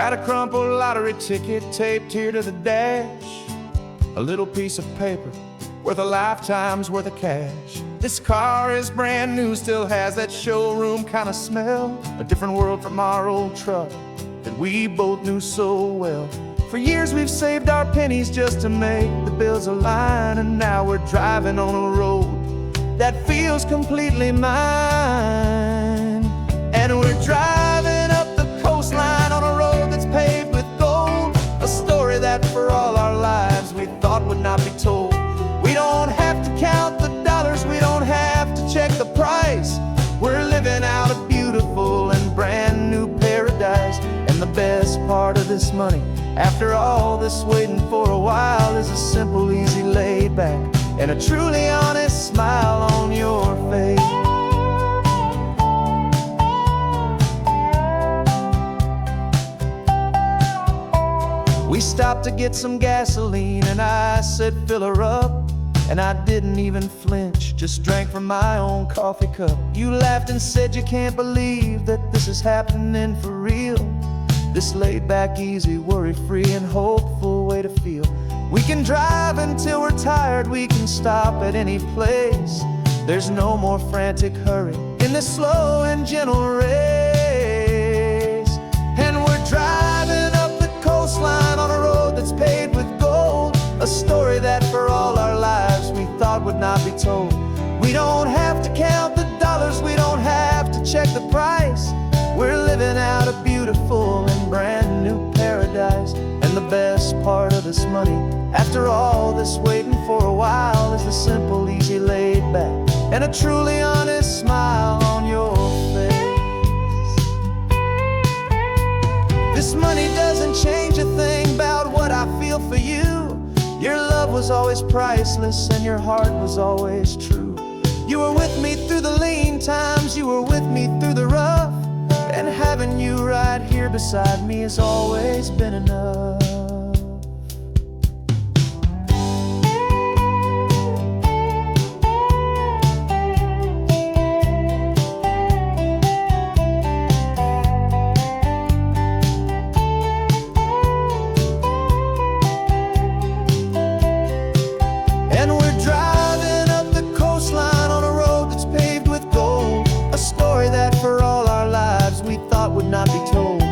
Got a crumpled lottery ticket taped here to the dash, a little piece of paper worth a lifetime's worth of cash. This car is brand new, still has that showroom kind of smell, a different world from our old truck that we both knew so well. For years we've saved our pennies just to make the bills align, and now we're driving on a road that feels completely mine. And we're driving up the coastline on a road that's paved with gold, a story that for all our lives we thought would not be told. We don't have to count the dollars, we don't have to check the price. We're living out a beautiful and brand new paradise. And the best part of this money, after all this waiting for a while, is a simple, easy, laid back, and a truly honest smile on your face. We stopped to get some gasoline, and I said, fill her up. And I didn't even flinch, just drank from my own coffee cup. You laughed and said you can't believe that this is happening for real. This laid back, easy, worry-free and hopeful way to feel. We can drive until we're tired, we can stop at any place. There's no more frantic hurry in this slow and gentle race. And we're driving up the coastline on a road that's paved with gold, a story that for all our lives we thought would not be told. We don't have to count the dollars, we don't have to check the price. We're living out a beautiful and brand new paradise. And the best part of this money, after all this waiting for a while, is the simple, easy, laid back, and a truly honest smile on your face. This money doesn't change a thing about what I feel for you. Your love was always priceless and your heart was always true. You were with me through the lean times, you were with me through the rough, and having you right here beside me has always been enough. Not be told.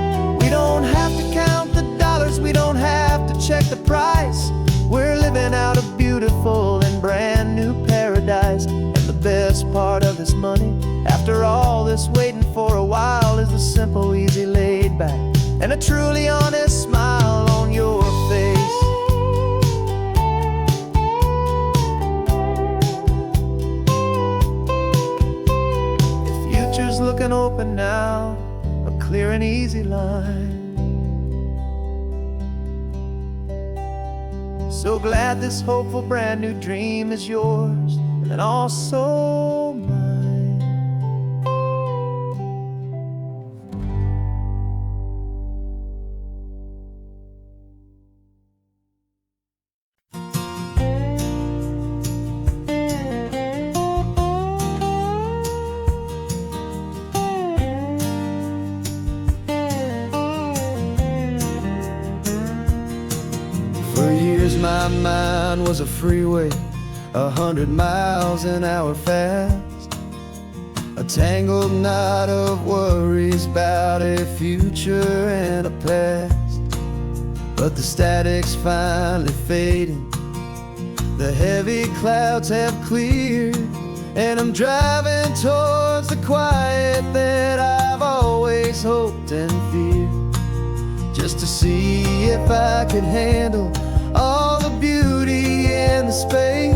We don't have to count the dollars, we don't have to check the price. We're living out a beautiful and brand new paradise. And the best part of this money, after all this waiting for a while, is the simple, easy, laid back, and a truly honest smile on your face. The future's looking open now, a clear and easy line. So glad this hopeful brand new dream is yours and also mine. My mind was a freeway, 100 miles an hour fast, a tangled knot of worries about a future and a past. But the static's finally fading, the heavy clouds have cleared, and I'm driving towards the quiet that I've always hoped and feared, just to see if I could handle all the beauty and the space,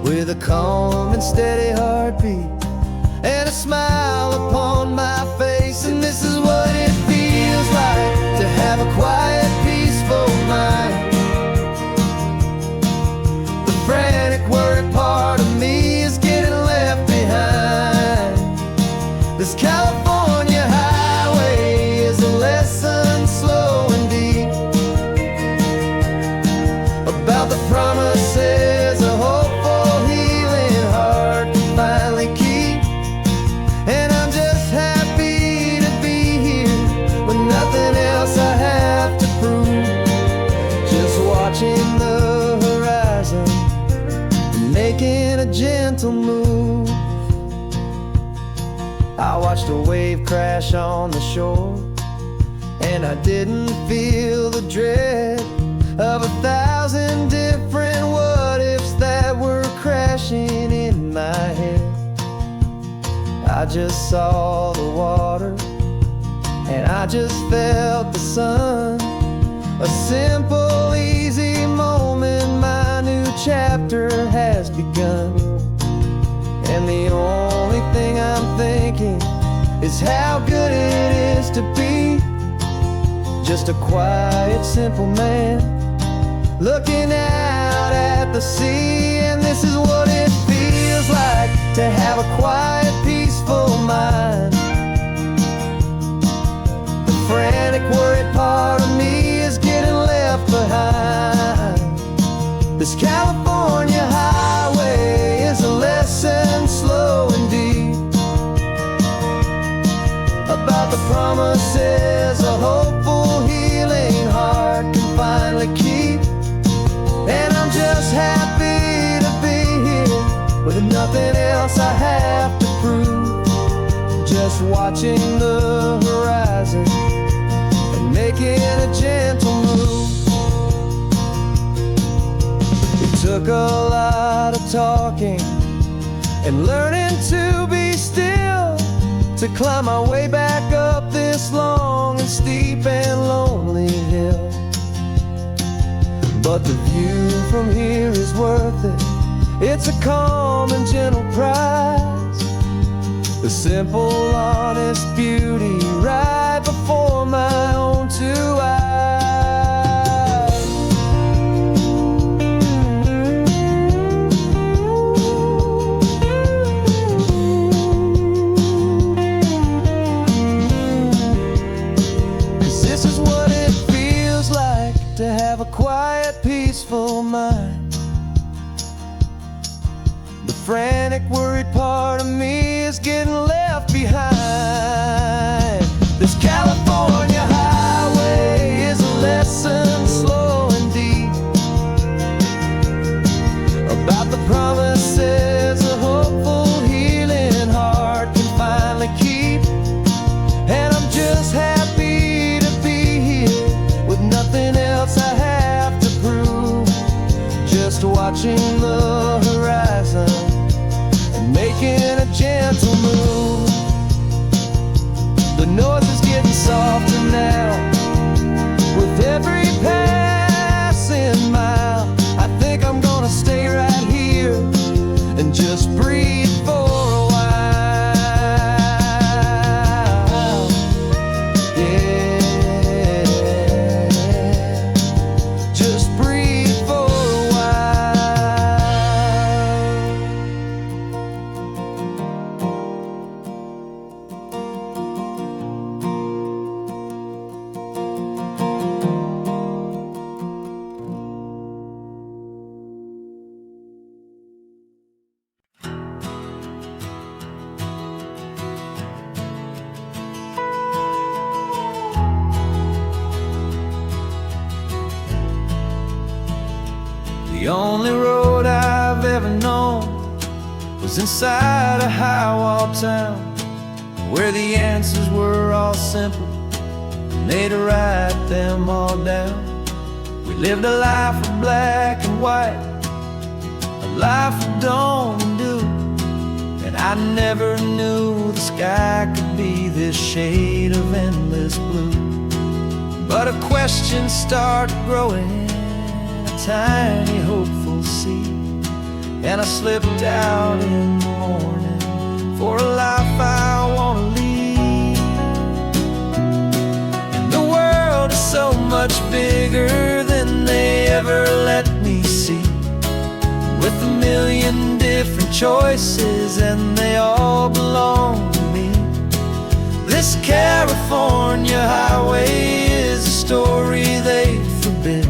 with a calm and steady heartbeat and a smile upon my face. And this is what it feels like to have a quiet, peaceful mind. The frantic, worried part of me is getting left behind. This California highway is a lesson slow and deep about the promises a hopeful, healing heart can finally keep. And I'm just happy to be here when nothing else gentle move. I watched a wave crash on the shore, and I didn't feel the dread of 1,000 different what-ifs that were crashing in my head. I just saw the water, and I just felt the sun. A simple, easy moment, my new chapter has begun. And the only thing I'm thinking is how good it is to be just a quiet, simple man looking out at the sea. And this is what it feels like to have a quiet, peaceful mind. The frantic, worried part of me is getting left behind. This California highway is a lesson slow and deep about the promises a hopeful, healing heart can finally keep. And I'm just happy to be here with nothing else I have to prove, just watching the horizon and making a gentle move. It took a lot of talking and learning to be still to climb my way back up this long and steep and lonely hill. But the view from here is worth it. It's a calm and gentle prize, the simple, honest beauty right before my own two eyes. This is what it feels like to have a quiet, peaceful mind. The frantic, worried part of me is getting left behind. This California highway is a lesson slow and deep about the promises a hopeful, healing heart can finally keep. And I'm just happy to be here with nothing else I have to prove, just watching the horizon and making a gentle move. The noise is getting softer now with every passing mile. I think I'm gonna stay right here and just breathe for a while. Yeah, just breathe for a The only road I've ever known was inside a high-wall town, where the answers were all simple and they'd write them all down. We lived a life of black and white, a life of dawn and dew, and I never knew the sky could be this shade of endless blue. But a question started growing, tiny hopeful seed, and I slipped out in the morning for a life I want to lead. And the world is so much bigger than they ever let me see, with a million different choices and they all belong to me. This California highway is a story they forbid,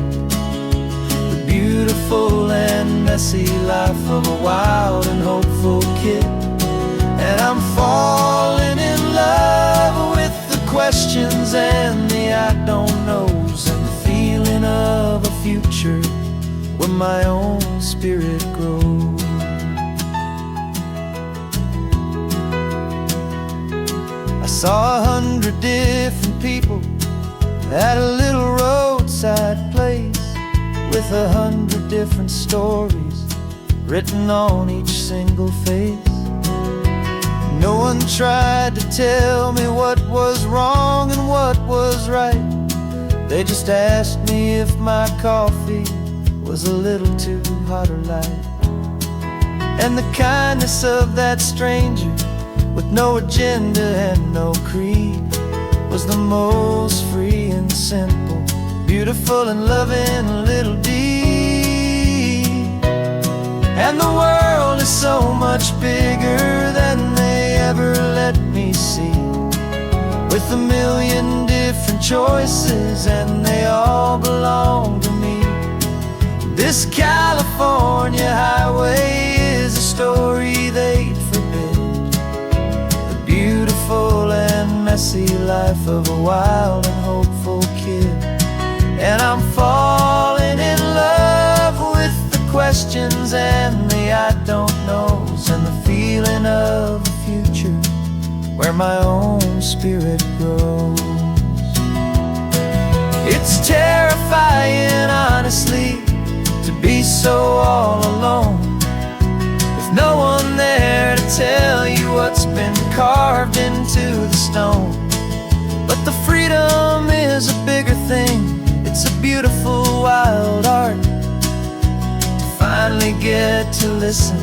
beautiful and messy life of a wild and hopeful kid. And I'm falling in love with the questions and the I don't knows, and the feeling of a future where my own spirit grows. Saw 100 different people at a little roadside place, with 100 different stories written on each single face. No one tried to tell me what was wrong and what was right. They just asked me if my coffee was a little too hot or light. And the kindness of that stranger, with no agenda and no creed, was the most free and simple, beautiful and loving little deed. And the world is so much bigger than they ever let me see, with a million different choices and they all belong to me. This California highway is a story they'd forbid, the beautiful and messy life of a wild and hopeful kid. And I'm falling in love with the questions and the I don't knows, and the feeling of a future where my own spirit grows. It's terrifying, honestly, to be so all alone, with no one there to tell you what's been carved into the stone. But the freedom is a bigger thing. It's a beautiful wild art to finally get to listen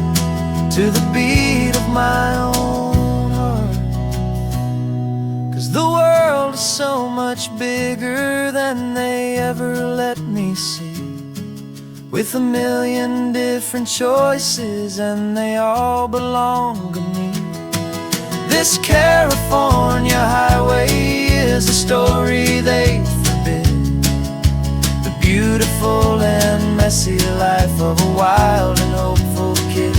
to the beat of my own heart. 'Cause the world is so much bigger than they ever let me see, with a million different choices and they all belong to me. This California highway is a story they forbid, the beautiful and messy life of a wild and hopeful kid.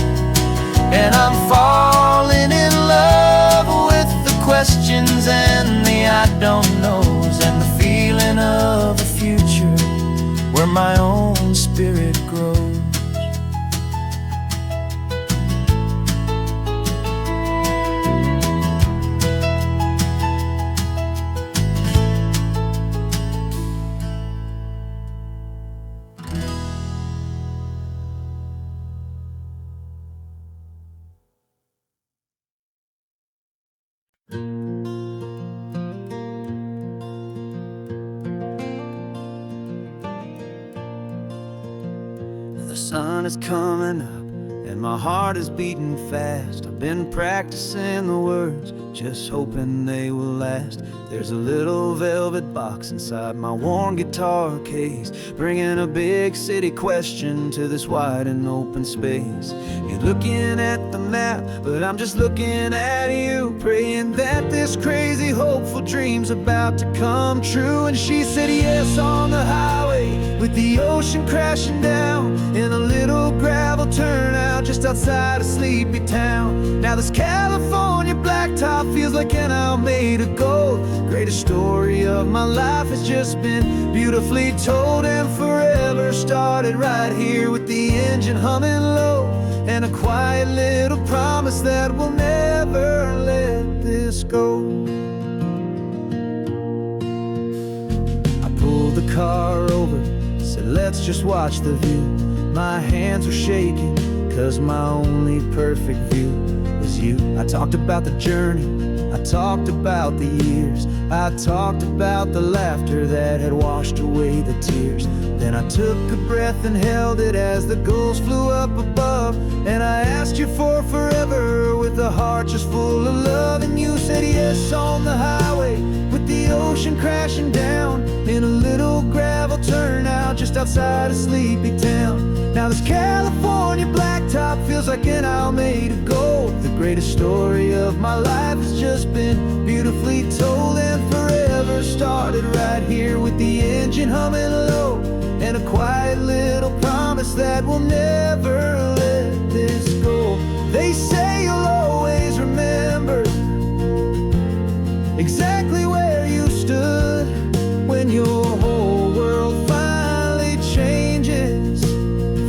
And I'm falling in love with the questions and the I don't knows, and the feeling of a future where my own spirit grows. The sun is coming up and my heart is beating fast. I've been practicing the words, just hoping they will last. There's a little velvet box inside my worn guitar case, bringing a big city question to this wide and open space. You're looking at the map, but I'm just looking at you, praying that this crazy hopeful dream's about to come true. And she said yes on the highway, with the ocean crashing down in a little gravel turnout just outside a sleepy town. Now this California blacktop feels like an owl made of gold. Greatest story of my life has just been beautifully told, and forever started right here with the engine humming low, and a quiet little promise that we'll never let this go. I pulled the car over, said let's just watch the view. My hands were shaking, 'cause my only perfect view was you. I talked about the journey, I talked about the years, I talked about the laughter that had washed away the tears. Then I took a breath and held it as the gulls flew up above, and I asked you for forever with a heart just full of love. And you said yes on the highway, with the ocean crashing down in a little gravel turnout just outside a sleepy town. Now this California blacktop feels like an owl made of gold. The greatest story of my life has just been beautifully told, and forever started right here with the engine humming low, and a quiet little promise that we'll never let this go. They say you'll always remember exactly where you stood when your whole world finally changes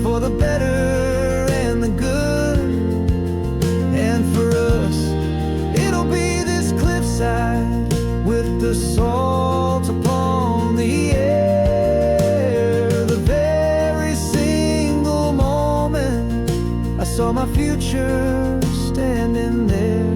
for the better and the good. And for us, it'll be this cliffside the salt upon the air. The very single moment I saw my future standing there.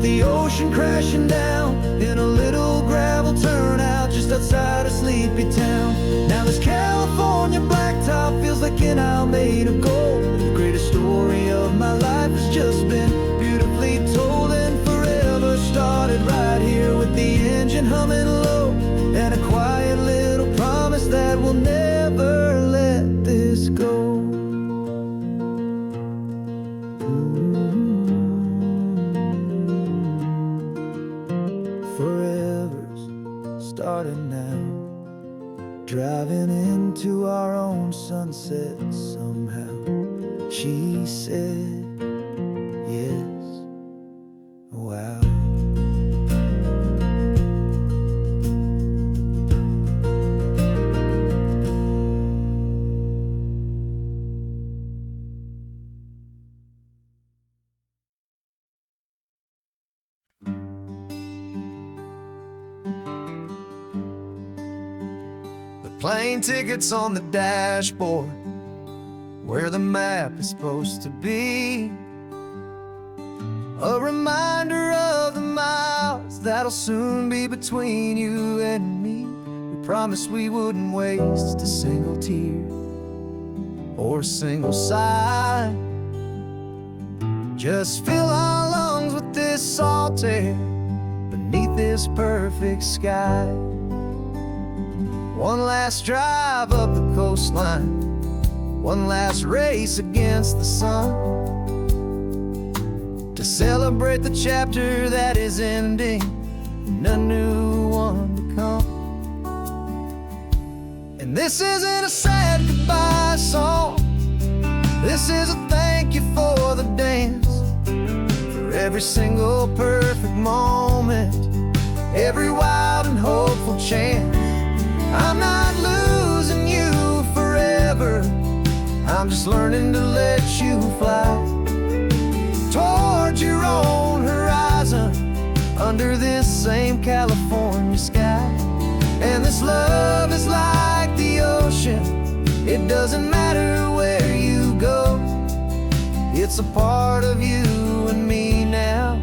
The ocean crashing down in a little gravel turnout just outside a sleepy town. Now this California blacktop feels like an isle made of gold. The greatest story of my life has just been beautifully told, and forever started right here with the engine humming low, and a quiet little promise that we'll never let this go. Forever's starting now, driving into our own sunset somehow. She said, yes, wow. Plane tickets on the dashboard, where the map is supposed to be. A reminder of the miles that'll soon be between you and me. We promised we wouldn't waste a single tear or a single sigh. Just fill our lungs with this salt air beneath this perfect sky. One last drive up the coastline, one last race against the sun, to celebrate the chapter that is ending and a new one to come. And this isn't a sad goodbye song, this is a thank you for the dance, for every single perfect moment, every wild and hopeful chance. I'm not losing you forever, I'm just learning to let you fly toward your own horizon, under this same California sky. And this love is like the ocean, it doesn't matter where you go, it's a part of you and me now,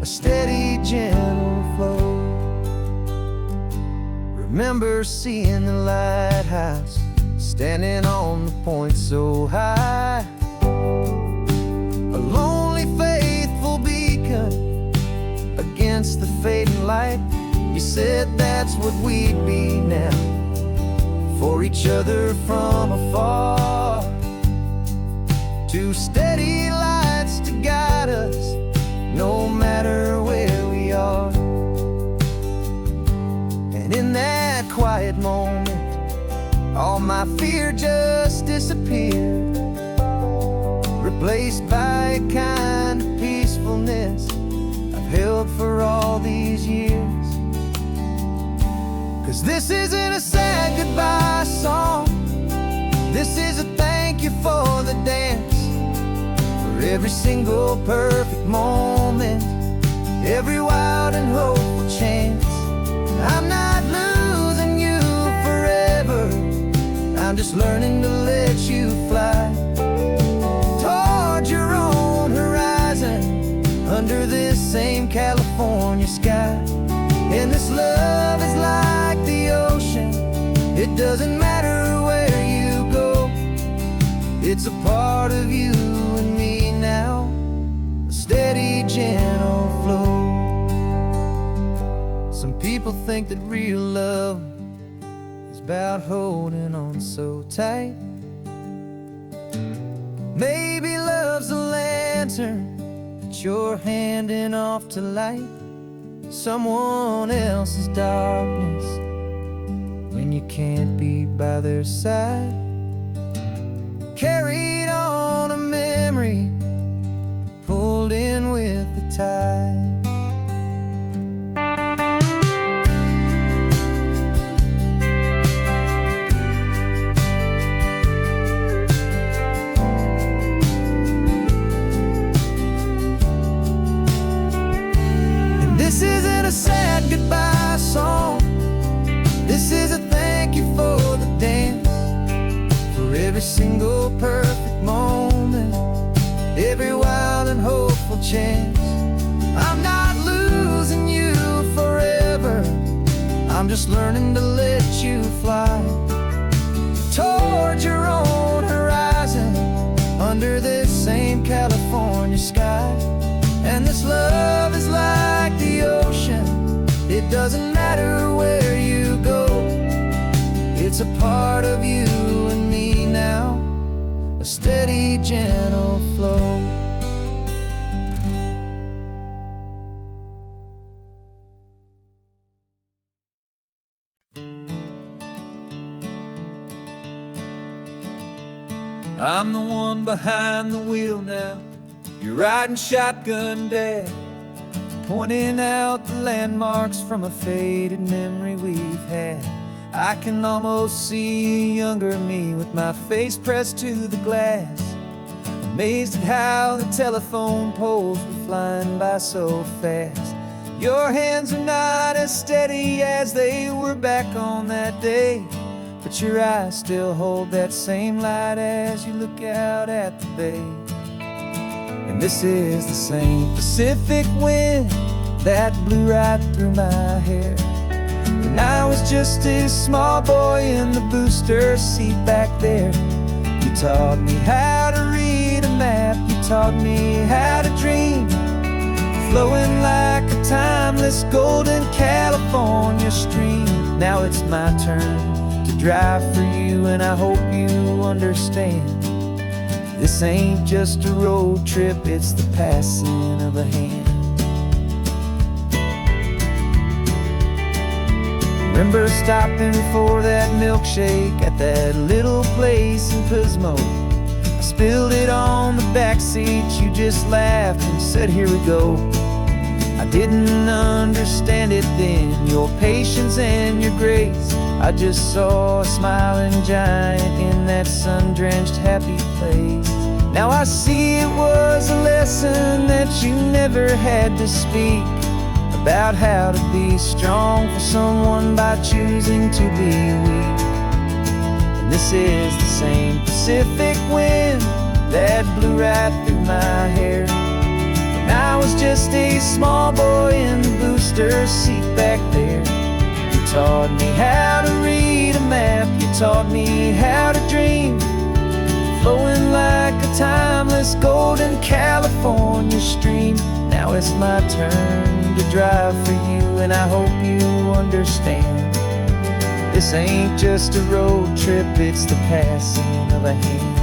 a steady, gentle flow. Remember seeing the lighthouse, standing on the point so high, a lonely, faithful beacon against the fading light. You said that's what we'd be now, for each other from afar. Two steady lights to guide us, no matter where we are. And in that quiet moment, all my fear just disappeared, replaced by a kind of peacefulness I've held for all these years. 'Cause this isn't a sad goodbye song, this is a thank you for the dance, for every single perfect moment, every wild and hopeful chance. I'm not losing you forever, I'm just learning to let you fly toward your own horizon, under this same California sky. And this love is like the ocean, it doesn't matter where you go, it's a part of you and me now, a steady, gentle flow. Some people think that real love is about holding on so tight. Maybe love's a lantern that you're handing off to light someone else's darkness when you can't be by their side. Carried on a memory, single perfect moment, every wild and hopeful chance. I'm not losing you forever, I'm just learning to let you fly toward your own horizon, under this same California sky. And this love is like the ocean, it doesn't matter where you go, it's a part of you and me now, a steady, gentle flow. I'm the one behind the wheel now, you're riding shotgun, Dad, pointing out the landmarks from a faded memory we've had. I can almost see a younger me with my face pressed to the glass, amazed at how the telephone poles were flying by so fast. Your hands are not as steady as they were back on that day, but your eyes still hold that same light as you look out at the bay. And this is the same Pacific wind that blew right through my hair when I was just a small boy in the booster seat back there. You taught me how to read a map, you taught me how to dream, flowing like a timeless golden California stream. Now it's my turn to drive for you, and I hope you understand, this ain't just a road trip, it's the passing of a hand. Remember stopping for that milkshake at that little place in Pismo? I spilled it on the back seat, you just laughed and said, here we go. I didn't understand it then, your patience and your grace. I just saw a smiling giant in that sun-drenched happy place. Now I see it was a lesson that you never had to speak, about how to be strong for someone by choosing to be weak. And this is the same Pacific wind that blew right through my hair when I was just a small boy in the booster seat back there. You taught me how to read a map, you taught me how to dream, flowing like a timeless golden California stream. Now it's my turn to drive for you, and I hope you understand, this ain't just a road trip, it's the passing of a hand.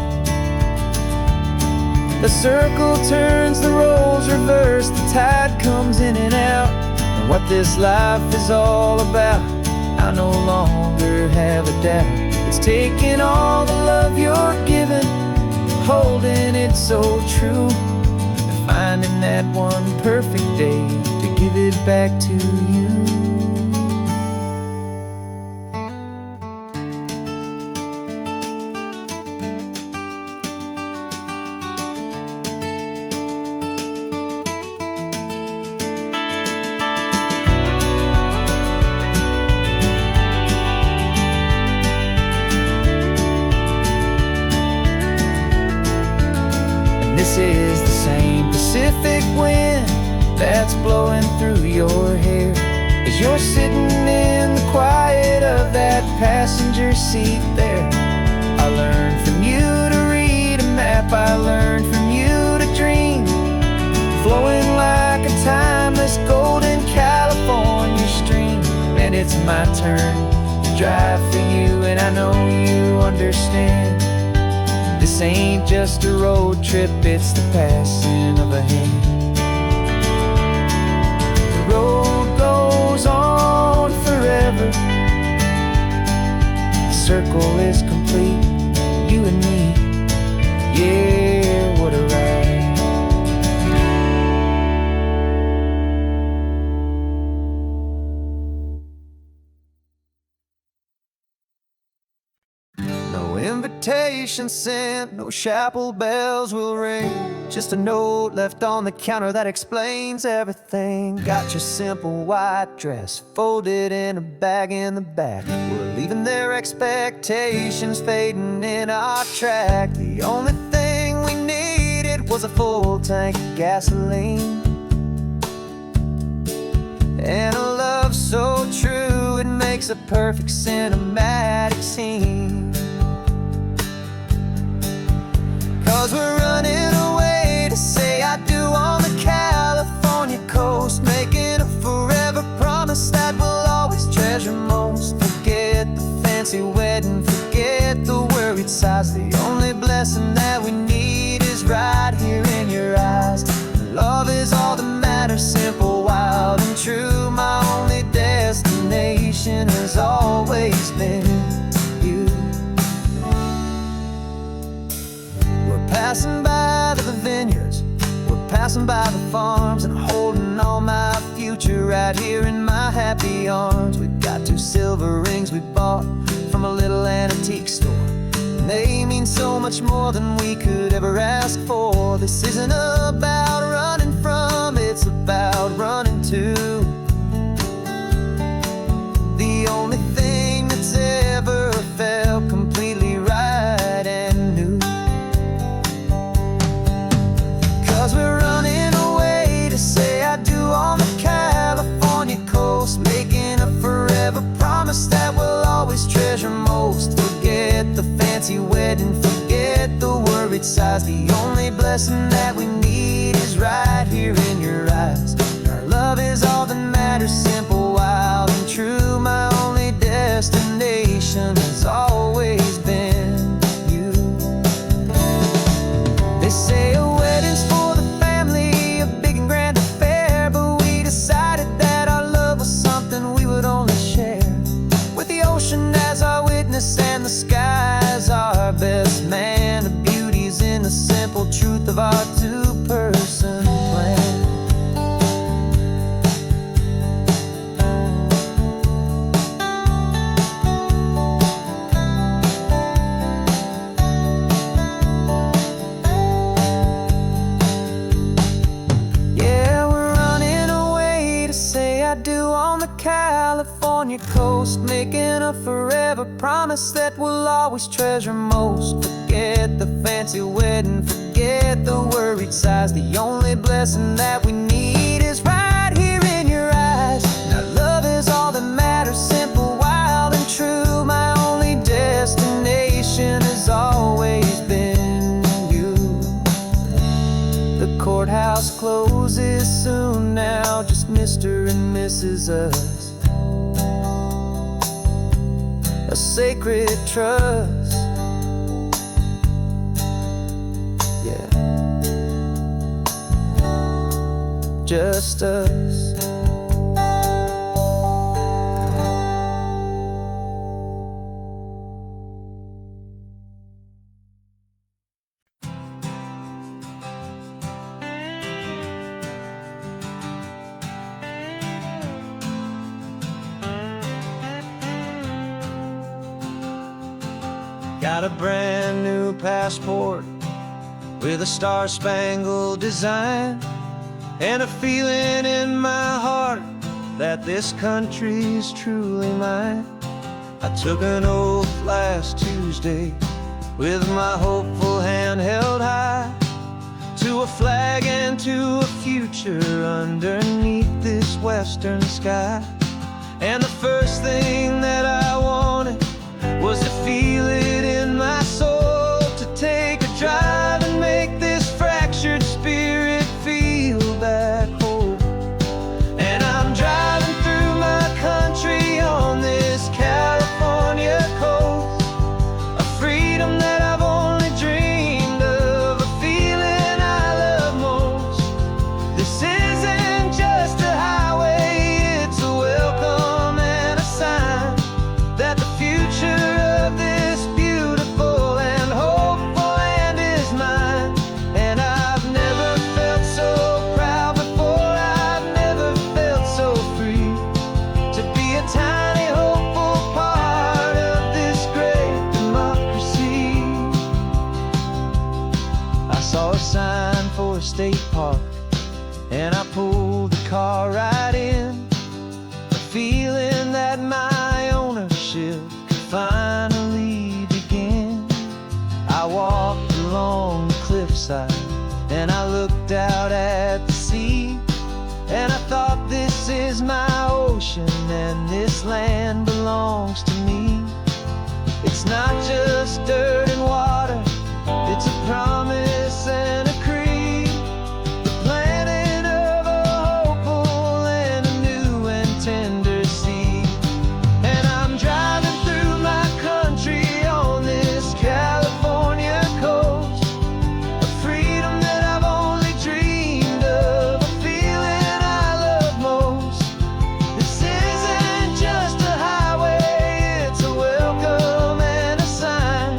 The circle turns, the roles reverse, the tide comes in and out, and what this life is all about, I no longer have a doubt. It's taking all the love you're giving, holding it so true, and finding that one perfect day to give it back to you. This is the same Pacific wind that's blowing through your hair as you're sitting in the quiet of that passenger seat there. I learned from you to read a map, I learned from you to dream, flowing like a timeless golden California stream. And it's my turn to drive for you, and I know you understand, this ain't just a road trip, it's the passing of a hand. The road goes on forever, the circle is complete, you and me, yeah, what a ride. No invitation invitation sent, no chapel bells will ring. Just a note left on the counter that explains everything. Got your simple white dress folded in a bag in the back. We're leaving their expectations fading in our track. The only thing we needed was a full tank of gasoline, and a love so true it makes a perfect cinematic scene. 'Cause we're running away to say I do on the California coast, making a forever promise that we'll always treasure most. Forget the fancy wedding, forget the worried sighs. The only blessing that we need is right here in your eyes. Love is all that matters, simple, wild, and true. My only destination has always been you. We're passing by the vineyards, we're passing by the farms, and holding all my future right here in my happy arms. We've got 2 silver rings we bought from a little antique store. They mean so much more than we could ever ask for. This isn't about running from, it's about running to the only thing that's ever felt completely right and new. 'Cause we're running away to say I do on the California coast, making a forever promise that we'll always treasure most. Forget the fancy wedding, forget the worried sighs. The only blessing that we need is right here in your eyes. Our love is all that matters, simple, wild, and true. My only destination has always been you. They say a wedding's for the family, a big and grand affair, but we decided that our love was something we would only share with the ocean as our witness and the sky as our best man. The beauty's in the simple truth of our 2-person plan. Yeah, we're running away to say I do on the California coast, making a forever promise that we'll always treasure most. Forget the fancy wedding, forget the worried sighs. The only blessing that we need is right here in your eyes. Now love is all that matters, simple, wild, and true. My only destination has always been you. The courthouse closes soon now, just Mr. and Mrs. Us, a sacred trust. Yeah, just us. Got a brand new passport with a star-spangled design, and a feeling in my heart that this country's truly mine. I took an oath last Tuesday with my hopeful hand held high, to a flag and to a future underneath this western sky. And the first thing that I wanted was to feel it in my soul, to take a drive and make this fractured spirit feel back home. And I'm driving through my country on this California coast, a freedom that I've only dreamed of, a feeling I love most. This isn't just a highway, it's a welcome and a sign State Park, and I pulled the car right in, the feeling that my ownership could finally begin. I walked along the cliffside and I looked out at the sea, and I thought, this is my ocean and this land belongs to me. It's not just dirt and water, it's a promise and a creed, the planting of a hopeful and a new and tender seed. And I'm driving through my country on this California coast, a freedom that I've only dreamed of, a feeling I love most. This isn't just a highway, it's a welcome and a sign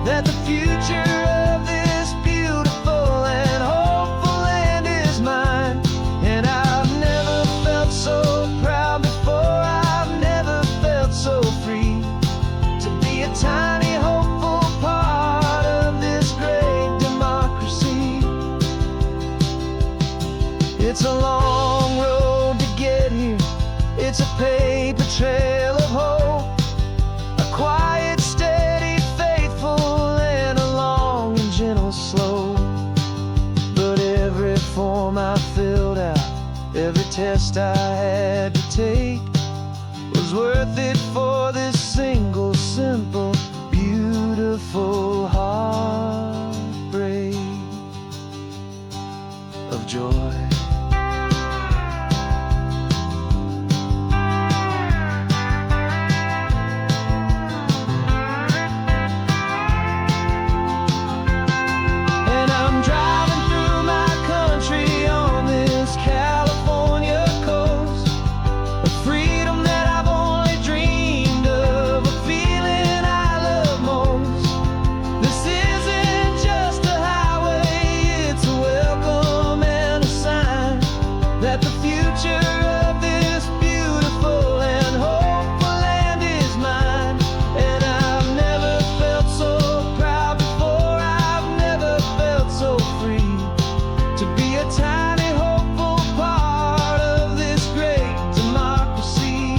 that the future of this beautiful and hopeful land is mine. And I've never felt so proud before, I've never felt so free to be a tiny hopeful part of this great democracy. It's a long road to get here, it's a paper trail of hope, a quiet, steady, faithful, and a long and gentle slope. But every form I filled out, every test I had to take, was worth it for this single, simple, beautiful heartbreak of joy. And I'm driving through my country on this California coast, a freedom that I've only dreamed of, a feeling I love most. This isn't just a highway, it's a welcome and a sign that the future of this beautiful and hopeful land is mine. And I've never felt so proud before, I've never felt so free to be a tiny hopeful part of this great democracy.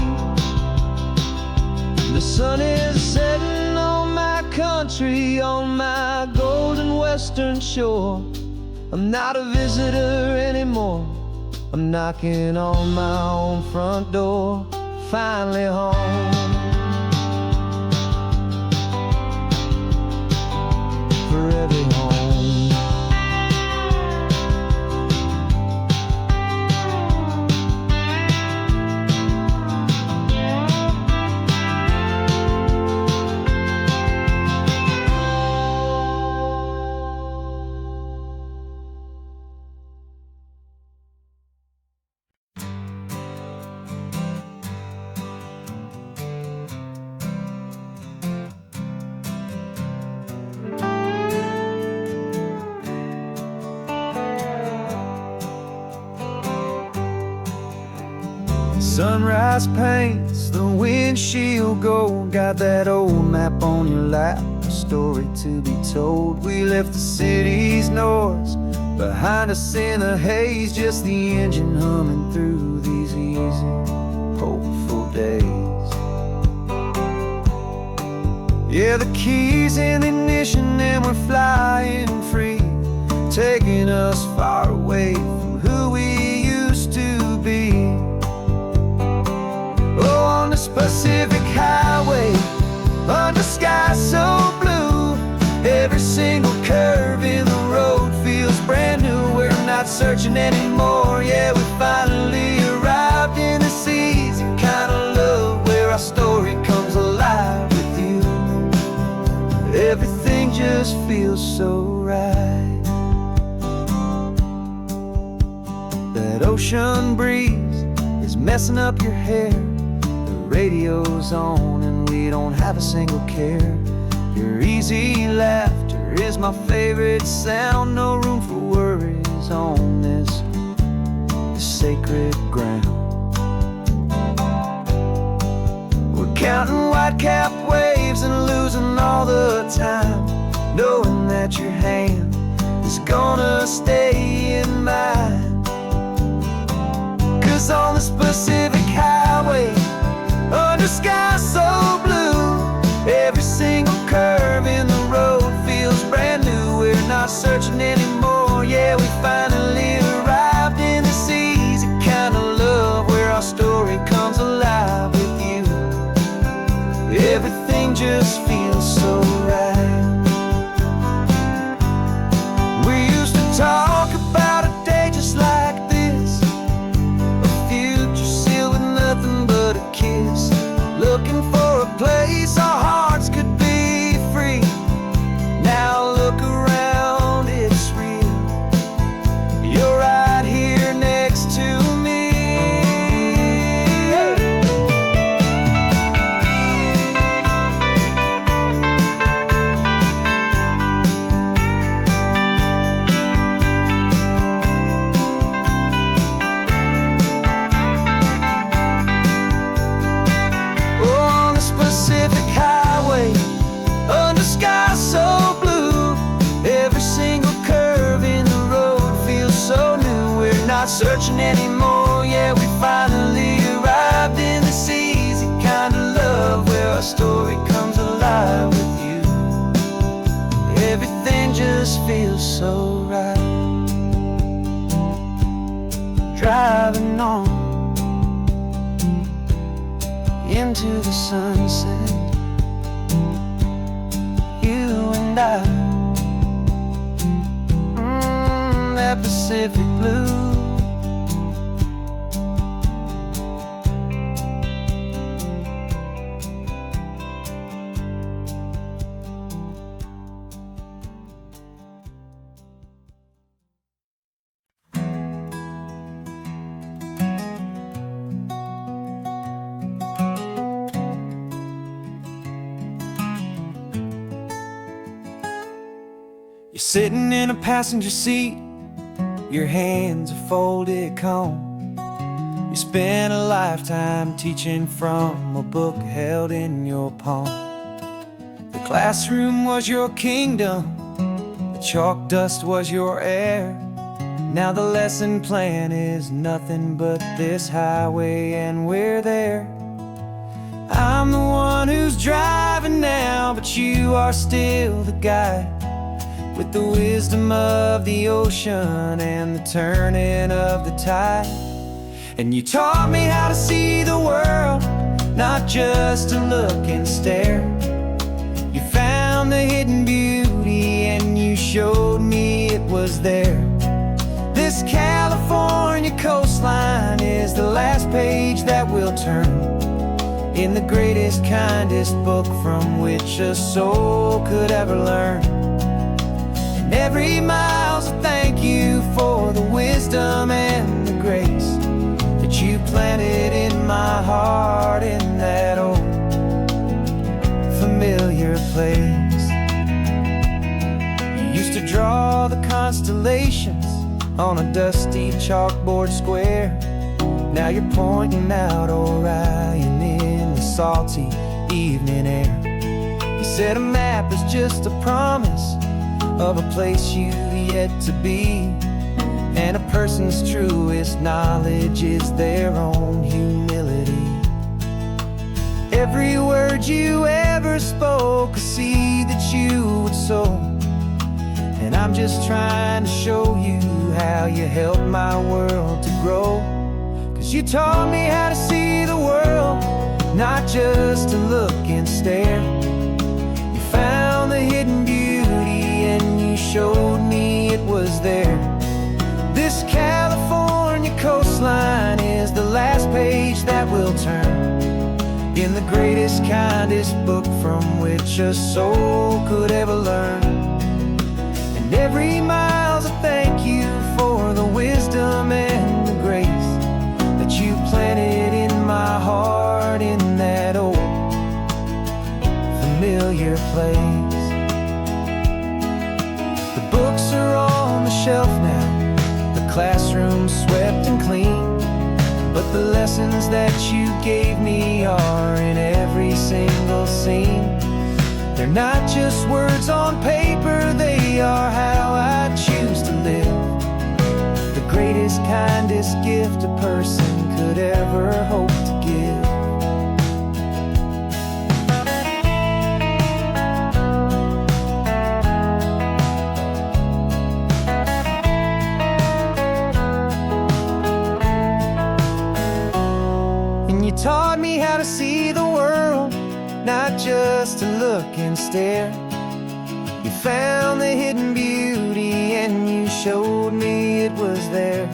The sun is setting on my country, on my golden western shore. I'm not a visitor anymore, I'm knocking on my own front door, finally home. For every home. Sunrise paints the windshield gold, got that old map on your lap, a story to be told. We left the city's noise behind us in the haze, just the engine humming through these easy, hopeful days. Yeah, the keys in the ignition and we're flying free, taking us far away from who we used to be. Oh, on this Pacific highway, under sky so blue, every single curve in the road feels brand new. We're not searching anymore, yeah, we finally arrived in this easy kind of love, where our story comes alive with you. Everything just feels so right. That ocean breeze is messing up your hair, radio's on and we don't have a single care. Your easy laughter is my favorite sound, no room for worries on this sacred ground. We're counting white-capped waves and losing all the time, knowing that your hand is gonna stay Pacific highway, under sky so blue. Every single curve in the road feels brand new. We're not searching anymore, yeah, we finally arrived in this easy kind of love, where our story comes alive with you. Everything just feels so right. We used to talk about a day just like this, a future sealed with nothing but a kiss, looking for a place our hearts could be free. Now look around, it's real. You're right here next to me. On this Pacific highway, under sky so blue, every single curve in the road feels so new. We're not searching anymore, yeah, we finally arrived in this easy kind of love, where our story comes alive with you. Everything just feels so right. Driving on into the sunset, you and I, that Pacific blue. You're sitting in a passenger seat, your hands are folded calm. You spent a lifetime teaching from a book held in your palm. The classroom was your kingdom, the chalk dust was your air. Now the lesson plan is nothing but this highway, and we're there. I'm the one who's driving now, but you are still the guide, with the wisdom of the ocean and the turning of the tide. And you taught me how to see the world, not just to look and stare. You found the hidden beauty and you showed me it was there. This California coastline is the last page that we'll turn in the greatest, kindest book from which a soul could ever learn. Every mile's a thank you for the wisdom and the grace that you planted in my heart in that old familiar place. You used to draw the constellations on a dusty chalkboard square. Now you're pointing out Orion in the salty evening air. You said a map is just a promise of a place you've yet to be, and a person's truest knowledge is their own humility. Every word you ever spoke, a seed that you would sow, and I'm just trying to show you how you helped my world to grow. 'Cause you taught me how to see the world, not just to look and stare. You found the hidden beauty and you showed me it was there. This California coastline is the last page that we'll turn in the greatest, kindest book from which a soul could ever learn. And every mile's a thank you for the wisdom and the grace that you planted in my heart in that old familiar place. The books are on the shelf now, the classroom swept and clean, but the lessons that you gave me are in every single scene. They're not just words on paper, they are how I choose to live. The greatest, kindest gift a person could ever hope to give. And you taught me how to see the world, not just to look and stare. You found the hidden beauty and you showed me it was there.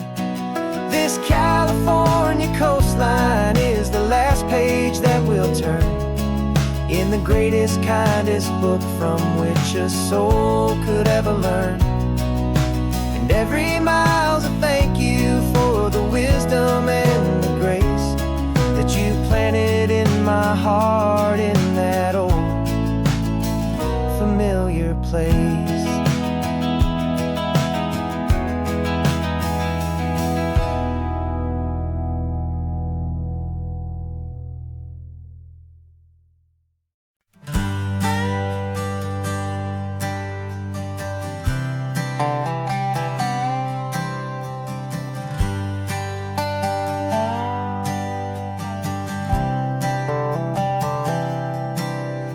This California coastline is the last page that we'll turn in the greatest, kindest book from which a soul could ever learn. And every mile's a thank you for the wisdom and the grace that you planted in my heart in that old familiar place.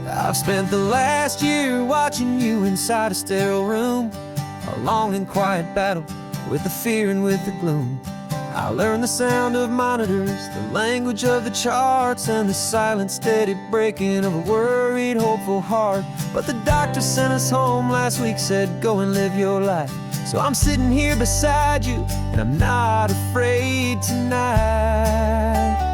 I've spent the last year watching you inside a sterile room, a long and quiet battle with the fear and with the gloom. I learned the sound of monitors, the language of the charts, and the silent, steady breaking of a worried, hopeful heart. But the doctor sent us home last week, said go and live your life. So I'm sitting here beside you, and I'm not afraid tonight.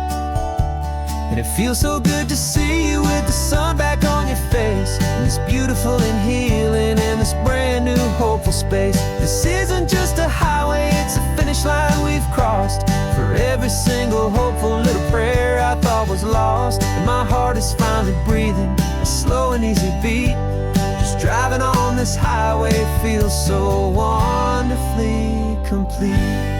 And it feels so good to see you with the sun back on your face, and this beautiful and healing in this brand new hopeful space. This isn't just a highway, it's a finish line we've crossed. For every single hopeful little prayer I thought was lost, and my heart is finally breathing a slow and easy beat. Just driving on this highway feels so wonderfully complete.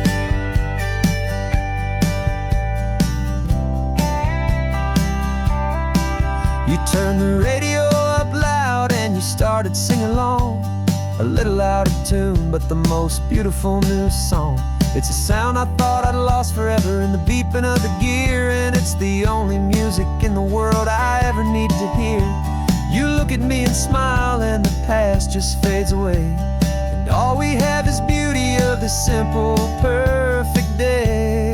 You turned the radio up loud and you started singing along, a little out of tune, but the most beautiful new song. It's a sound I thought I'd lost forever in the beeping of the gear, and it's the only music in the world I ever need to hear. You look at me and smile and the past just fades away, and all we have is beauty of this simple, perfect day.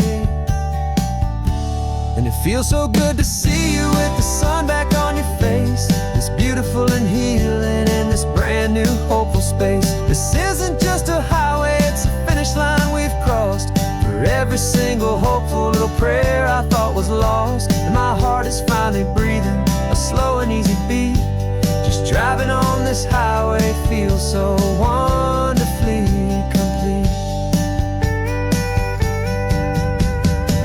And it feels so good to see you with the sun back on your face, this beautiful and healing in this brand new hopeful space. This isn't just a highway, it's a finish line we've crossed. For every single hopeful little prayer I thought was lost, and my heart is finally breathing a slow and easy beat. Just driving on this highway feels so wonderfully complete.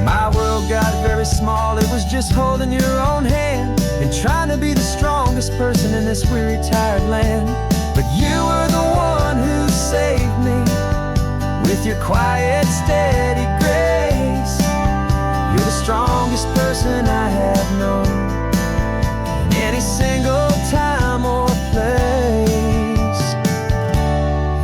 My world got very small, it was just holding your own hand and trying to be the strongest person in this weary, tired land. But you were the one who saved me with your quiet, steady grace. You're the strongest person I have known in any single time or place.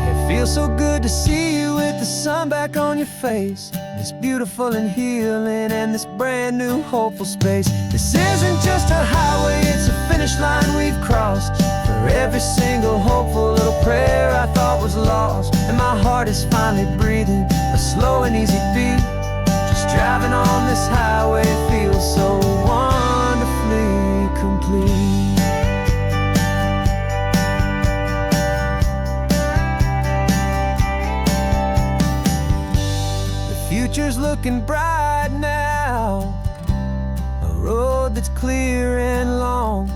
It feels so good to see you with the sun back on your face, this beautiful and healing and this brand new hopeful space. This isn't just a highway, it's a finish line we've crossed. For every single hopeful little prayer I thought was lost, and my heart is finally breathing a slow and easy beat. Just driving on this highway feels so wonderfully complete. Future's looking bright now, a road that's clear and long.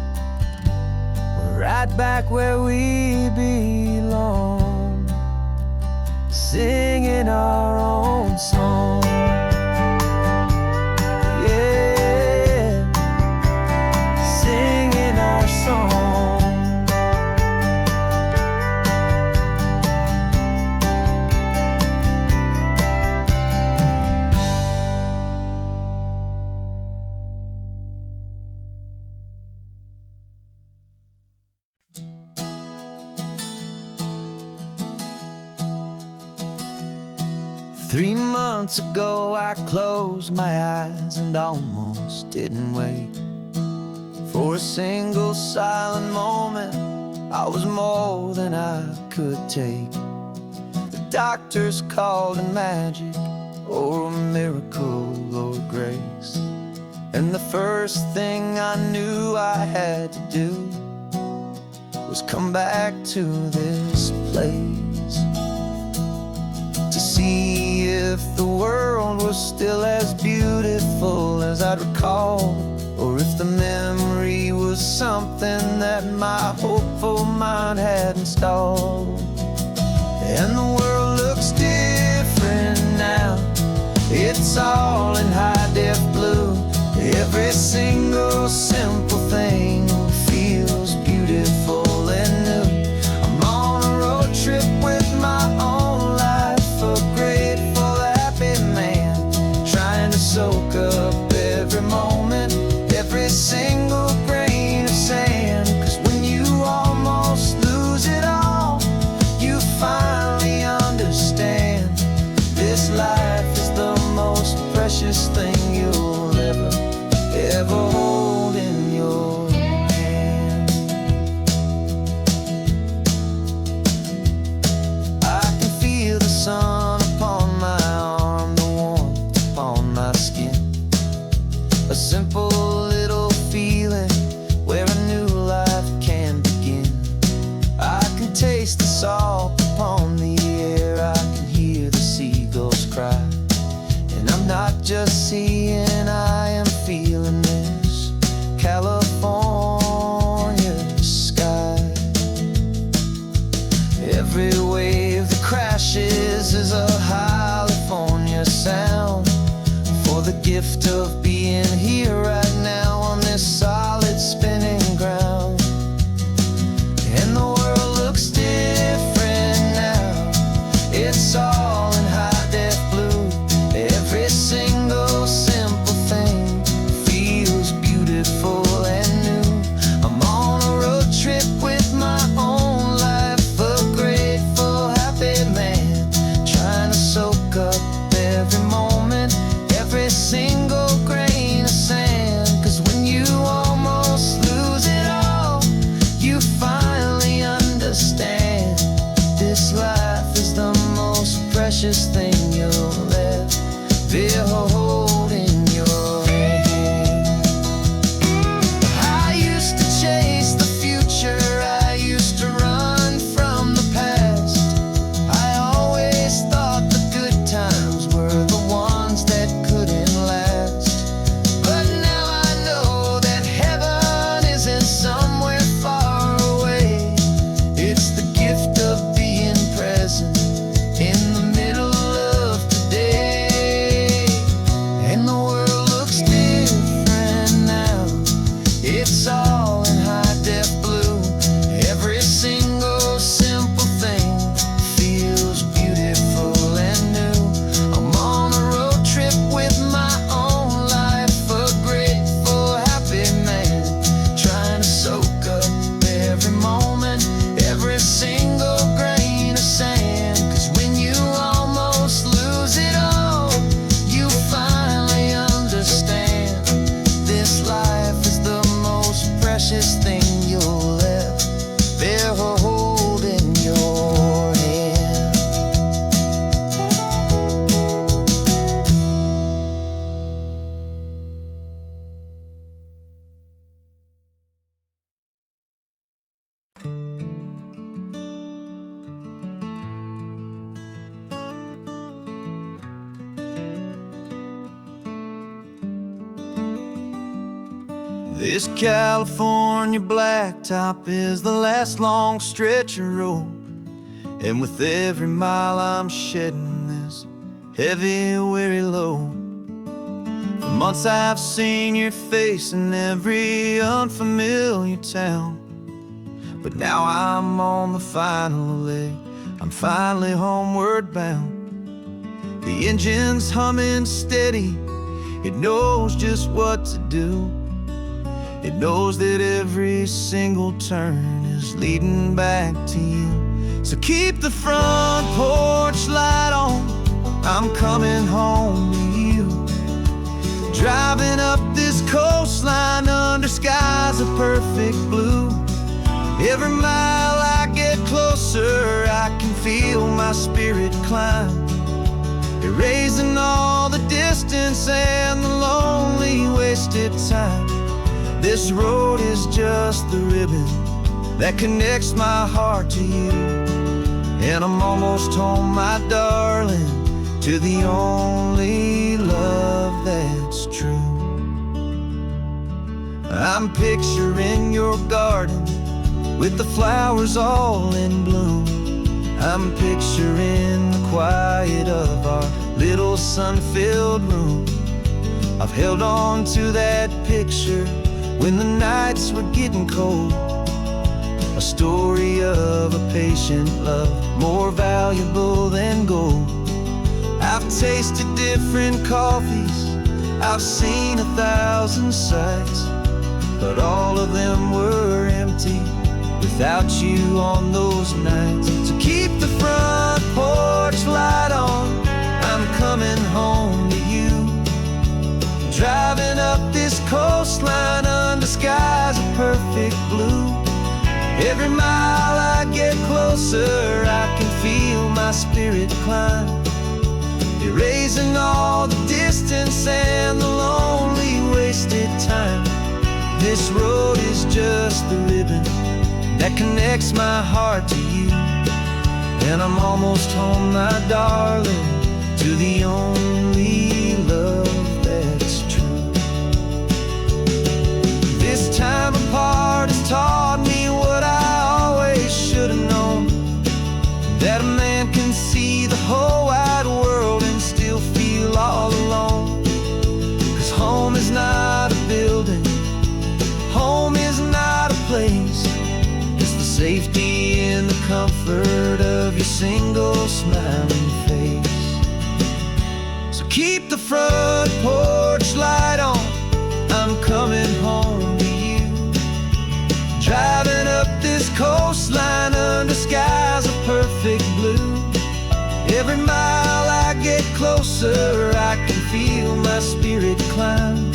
We're right back where we belong, singing our own song. Yeah, singing our song. 3 months ago I closed my eyes and almost didn't wait for a single silent moment. I was more than I could take. The doctors called it magic, or a miracle, or grace. And the first thing I knew I had to do was come back to this place, to see if the world was still as beautiful as I'd recall, or if the memory was something that my hopeful mind had installed. And the world looks different now. It's all in high-def blue. Every single simple thing feels beautiful and new. I'm on a road trip with my own life, a grateful, happy man, trying to soak up every moment, every single grain of sand. 'Cause when you almost lose it all, you finally understand this life is the most precious thing you'll ever hold in your hand. I can feel the sun upon my arm, the warmth upon my skin, a simple little feeling where a new life can begin. I can taste the salt upon the air, I can hear the seagulls cry, and I'm not just seeing, I am feeling this California sky. Every wave that crashes is a California sound, for the gift of being here right now on this solid spinning ground. And the world looks different now. It's all in high-def blue. Every single simple thing feels beautiful and new. I'm on a road trip with my own life, a grateful, happy man, trying to soak up every moment, every single grain of sand. 'Cause when you almost lose it all, you finally understand this life is the most precious thing you'll ever hold in your hand. I used to chase the future, I used to run from the past. I always thought the good times were the ones that couldn't last. But now I know that heaven isn't somewhere far away. It's the gift of being present in the middle of today. And the world looks different now. It's all in high-def blue. Every single simple thing feels beautiful and new. I'm on a road trip with my own life, a grateful, happy man, trying to soak up every moment, every single grain of sand. 'Cause when you almost lose it all, you finally understand this life is the most precious thing you'll ever hold in your hand. This California blacktop is the last long stretch of road, and with every mile I'm shedding this heavy, weary load. For months I've seen your face in every unfamiliar town, but now I'm on the final leg, I'm finally homeward bound. The engine's humming steady, it knows just what to do. It knows that every single turn is leading back to you. So keep the front porch light on, I'm coming home to you. Driving up this coastline under skies of perfect blue. Every mile I get closer, I can feel my spirit climb, erasing all the distance and the lonely wasted time. This road is just the ribbon that connects my heart to you. And I'm almost home, my darling, to the only love that's true. I'm picturing your garden with the flowers all in bloom. I'm picturing the quiet of our little sun-filled room. I've held on to that picture when the nights were getting cold. A story of a patient love, more valuable than gold. I've tasted different coffees, I've seen 1,000 sights, but all of them were empty without you on those nights. So keep the front porch light on, I'm coming home to you. Driving up this coastline under skies of perfect blue. Every mile I get closer, I can feel my spirit climb, erasing all the distance and the lonely wasted time. This road is just the ribbon that connects my heart to you. And I'm almost home, my darling, to the only love that's true. This time apart has taught me what I always should have known, that a man can see the whole wide world and still feel all alone. 'Cause home is not a building, home is not a place, it's the safety and the comfort of your single smiling face. So keep the front porch light on, I'm coming home to you. Driving up this coastline under skies of perfect blue. Every mile I get closer, I can feel my spirit climb,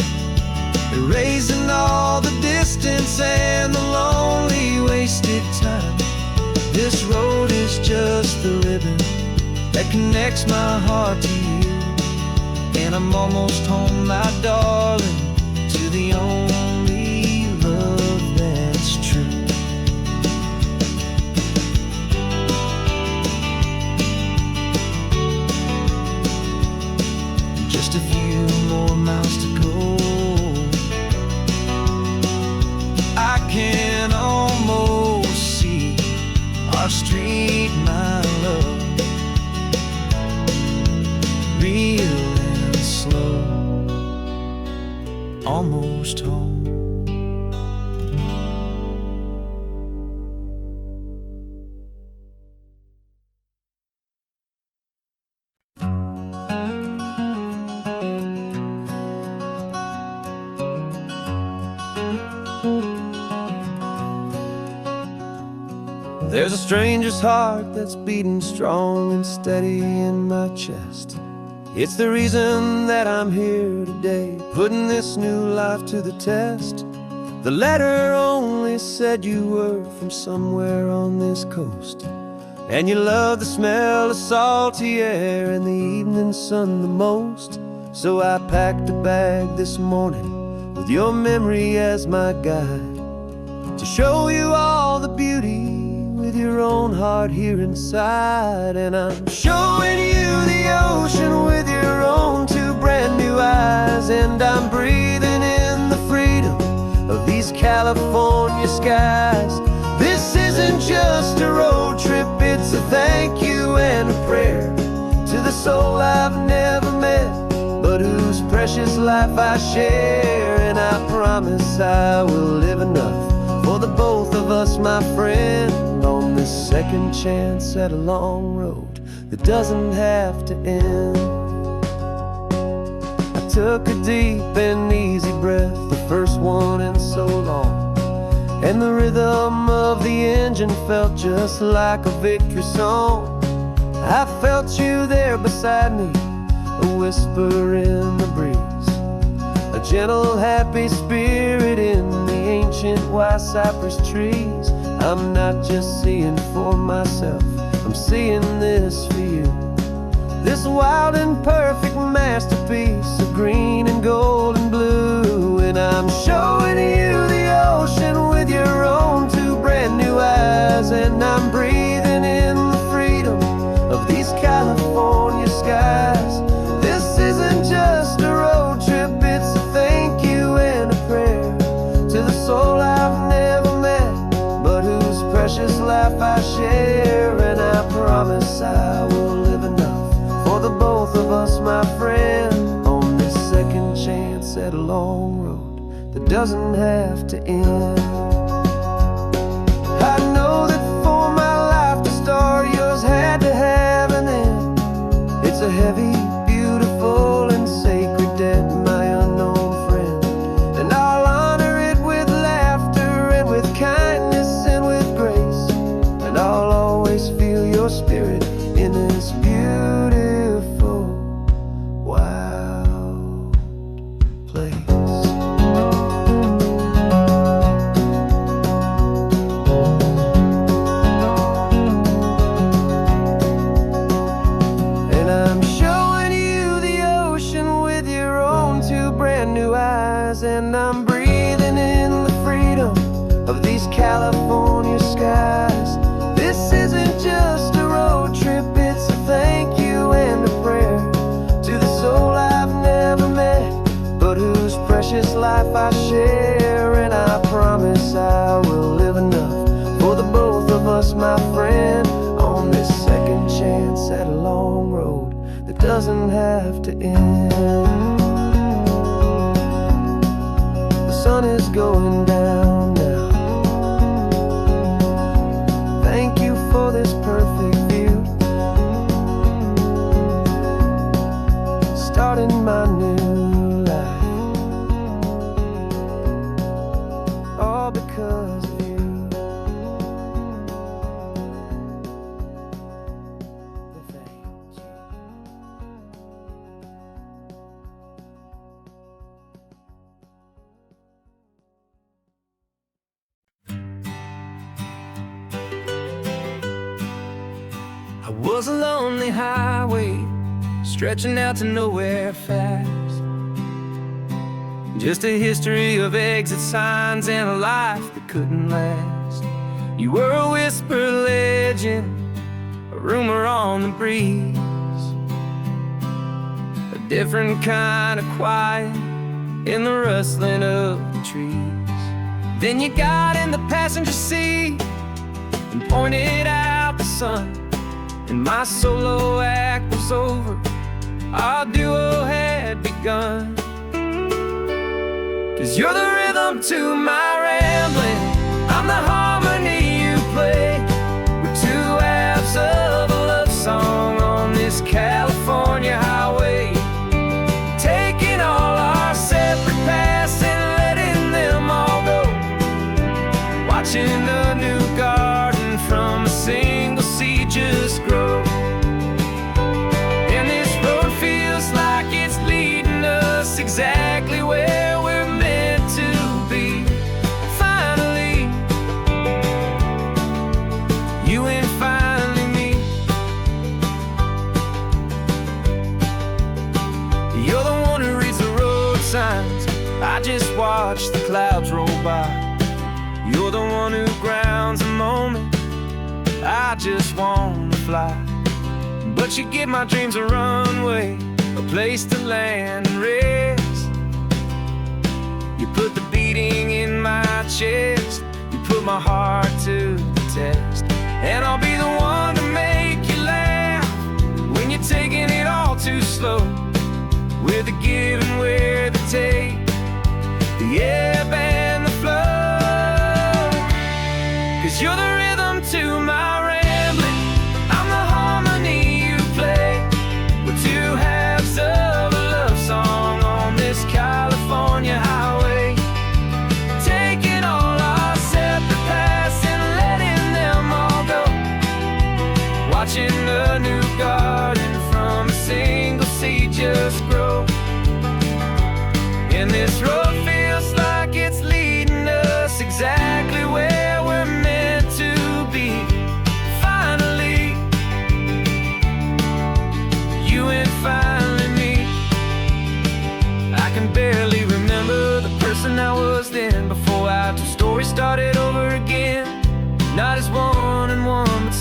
erasing all the distance and the lonely wasted time. This road is just the ribbon that connects my heart to you. And I'm almost home, my darling, to the only love that's true. Just a few more miles to go, I can almost see our street, my love, real and slow, almost home. There's a stranger's heart that's beating strong and steady in my chest. It's the reason that I'm here today, putting this new life to the test. The letter only said you were from somewhere on this coast, and you love the smell of salty air and the evening sun the most. So I packed a bag this morning with your memory as my guide, to show you all the beauty with your own heart here inside. And I'm showing you the ocean with your own two brand new eyes, and I'm breathing in the freedom of these California skies. This isn't just a road trip, it's a thank you and a prayer to the soul I've never met, but whose precious life I share. And I promise I will live enough for the both of us, my friend, on this second chance at a long road that doesn't have to end. I took a deep and easy breath, the first one in so long, and the rhythm of the engine felt just like a victory song. I felt you there beside me, a whisper in the breeze, a gentle, happy spirit in the ancient white cypress trees. I'm not just seeing for myself, I'm seeing this for you. This wild and perfect masterpiece of green and gold and blue. And I'm showing you the ocean with your own two brand new eyes. And I'm breathing in the freedom of these California skies. This isn't just a road trip, it's a thank you and a prayer to the soul I've never met, but whose precious life I share. And I promise I will live enough for the both of us, my friend, on this second chance at a long road that doesn't have to end. I know that for my life to start, yours had to have an end. It's a heavy, beautiful, and sacred debt, my unknown friend. And I'll honor it with laughter and with kindness and with grace. And I'll always feel your spirit in this beautiful, wild place. And I'm showing you the ocean with your own two brand new eyes. And I'm breathing in the freedom of these California skies. This isn't just a road trip, it's a thank you and a prayer to the soul I've never met, but whose precious life I share. And I promise I will live enough for the both of us, my friend, on this second chance at a long road that doesn't have to end. The sun is going down now. Thank you for this perfect view, starting my new life, all because of you. Thank you. I was a lonely highway stretching out to nowhere fast. Just a history of exit signs and a life that couldn't last. You were a whisper legend, a rumor on the breeze, a different kind of quiet in the rustling of the trees. Then you got in the passenger seat and pointed out the sun, and my solo act was over, our duo had begun. 'Cause you're the rhythm to my rambling, I'm the harmony you play. We're two halves of a love song on this California highway, taking all our separate paths and letting them all go, watching a new garden from a single seed just grow. And this road feels like it's leading us exactly where we're meant to be. Finally, you and finally me. You're the one who reads the road signs, I just watch the clouds roll by. You're the one who grounds the moment, I just wanna fly. But you give my dreams a runway, a place to land and rest. You put the beating in my chest, you put my heart to the test. And I'll be the one to make you laugh when you're taking it all too slow. We're the give and we're the take, the ebb and the flow. 'Cause you're the rhythm to my rambling, I'm the harmony you play. We're two halves of a love song on this California highway, taking all our separate paths and letting them all go, watching a new garden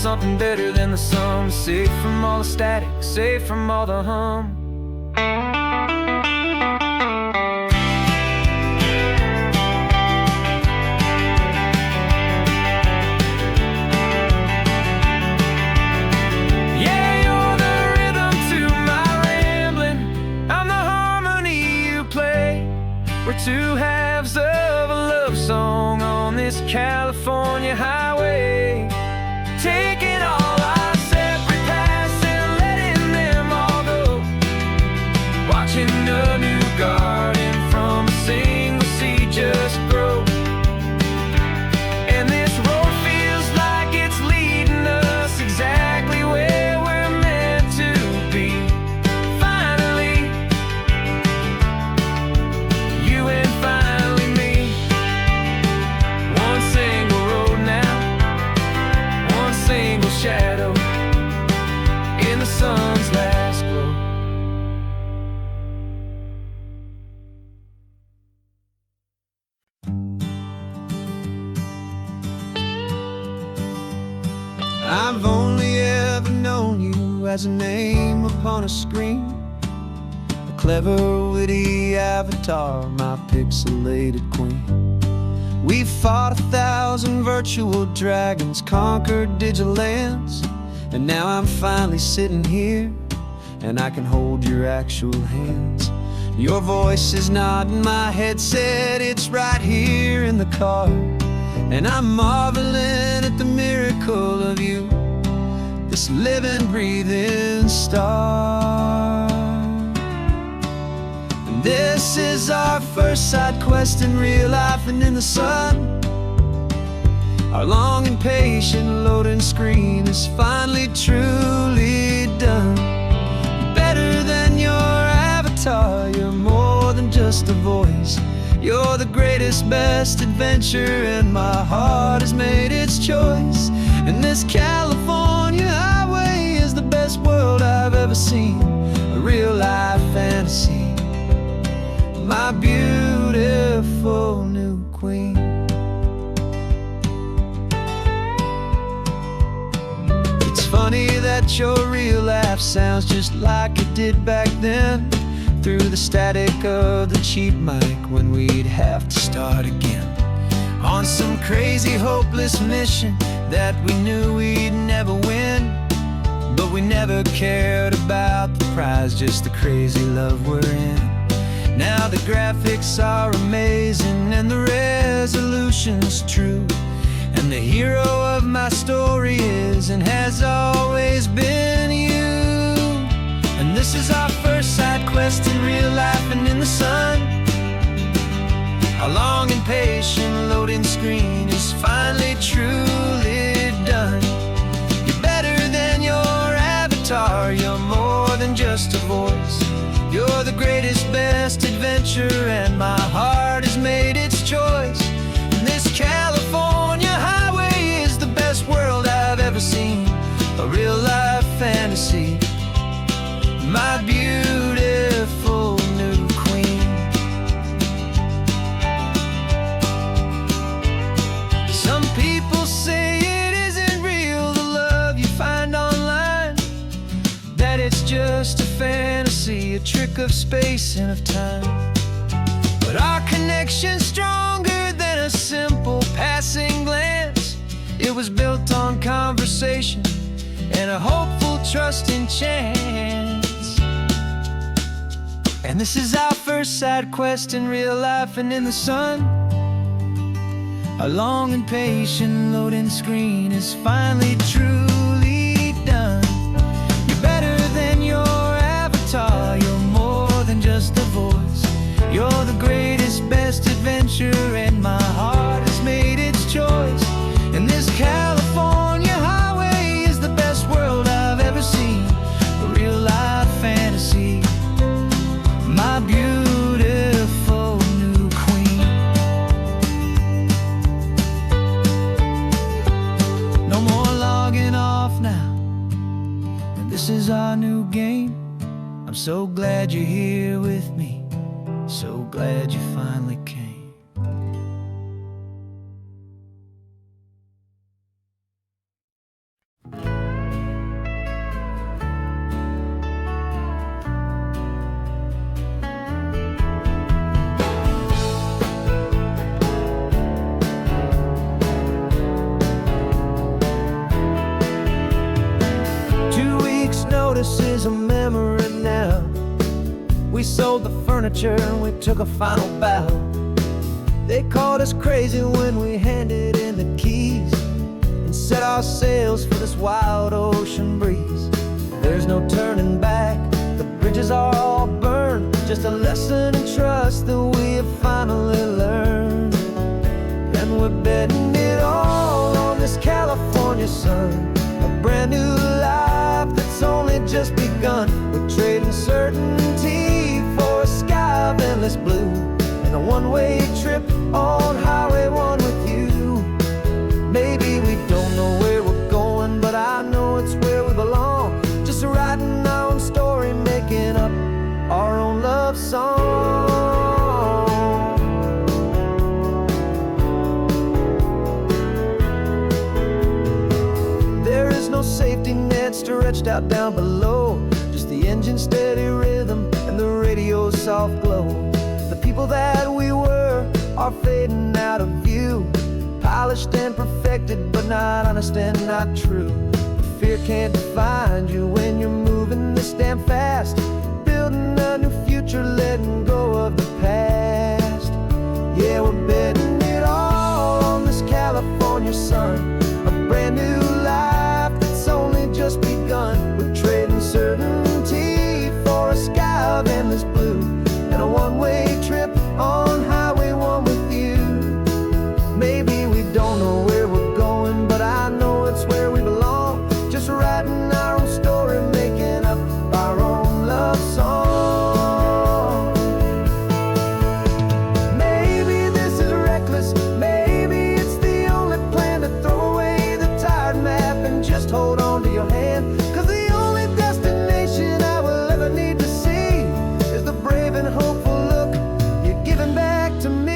something better than the sum. Safe from all the static, safe from all the hum. Yeah, you're the rhythm to my rambling. I'm the harmony you play. We're two halves of a love song on this California highway, taking all our separate paths and letting them all go, watching a new garden from a single seed just grow. And this road feels like it's leading us exactly where we're meant to be. Finally, you and finally me. One single road now, one single shadow in the sun's last glow. I've only ever known you as a name upon a screen, a clever, witty avatar, my pixelated queen. We fought 1,000 virtual dragons, conquered digital lands, and now I'm finally sitting here, and I can hold your actual hands. Your voice is not in my headset, it's right here in the car, and I'm marveling at the miracle of you, this living, breathing star. And this is our first side quest in real life and in the sun. Our long and patient loading screen is finally truly done. You're better than your avatar, you're more than just a voice. You're the greatest, best adventure, and my heart has made its choice. And this California highway is the best world I've ever seen, a real life fantasy, my beautiful new queen. It's funny that your real life sounds just like it did back then, through the static of the cheap mic when we'd have to start again, on some crazy hopeless mission that we knew we'd never win. But we never cared about the prize, just the crazy love we're in. Now the graphics are amazing and the resolution's true, and the hero of my story is and has always been you. And this is our first side quest in real life and in the sun. Our long and patient loading screen is finally truly done. You're better than your avatar, you're more than just a voice. You're the greatest, best adventure, and my heart has made its choice. And this California highway is the best world I've ever seen, a real life fantasy, my beautiful new queen. Some people say it isn't real, the love you find online, that it's just a fantasy, a trick of space and of time. But our connection's stronger than a simple passing glance. It was built on conversation and a hopeful, trusting chance. And this is our first side quest in real life and in the sun. Our long and patient loading screen is finally truly done. You're better than your avatar, you're more than just a voice. You're the greatest, best adventure, and my heart has made its choice. And this California highway is the best world I've ever seen, a real life fantasy, my beautiful new queen. No more logging off now, and this is our new game. I'm so glad you're here with me, so glad you finally came. notice is a memory now. We sold the furniture and we took a final bow. They called us crazy when we handed in the keys and set our sails for this wild ocean breeze. There's no turning back, the bridges are all burned, just a lesson in trust that we have finally learned. And we're betting it all on this California sun, a brand new life that's only just begun. We're trading certainty for a sky of endless blue, and a one-way trip on Highway 1 with you. Maybe we don't know where we're going, but I know it's where we belong. Just writing our own story, making up our own love song. There is no safety net stretched out down below, just the engine's steady rhythm and the radio's soft glow. The people that we were are fading out of view, polished and perfected, but not honest and not true. Fear can't find you when you're moving this damn fast, building a new future, letting go of the past. Yeah, we're betting it all on this California sun, a brand new life that's only just begun. We're trading certainty for a sky of endless blue, and a one-way trip on Highway 1 with you. Maybe we don't know where we're going, but I know it's where we belong. Just writing our own story, making up our own love song. Maybe this is reckless, maybe it's the only plan to throw away the tired map and just hold on to your hand. 'Cause the only destination I will ever need to see is the brave and hopeful look you're giving back to me.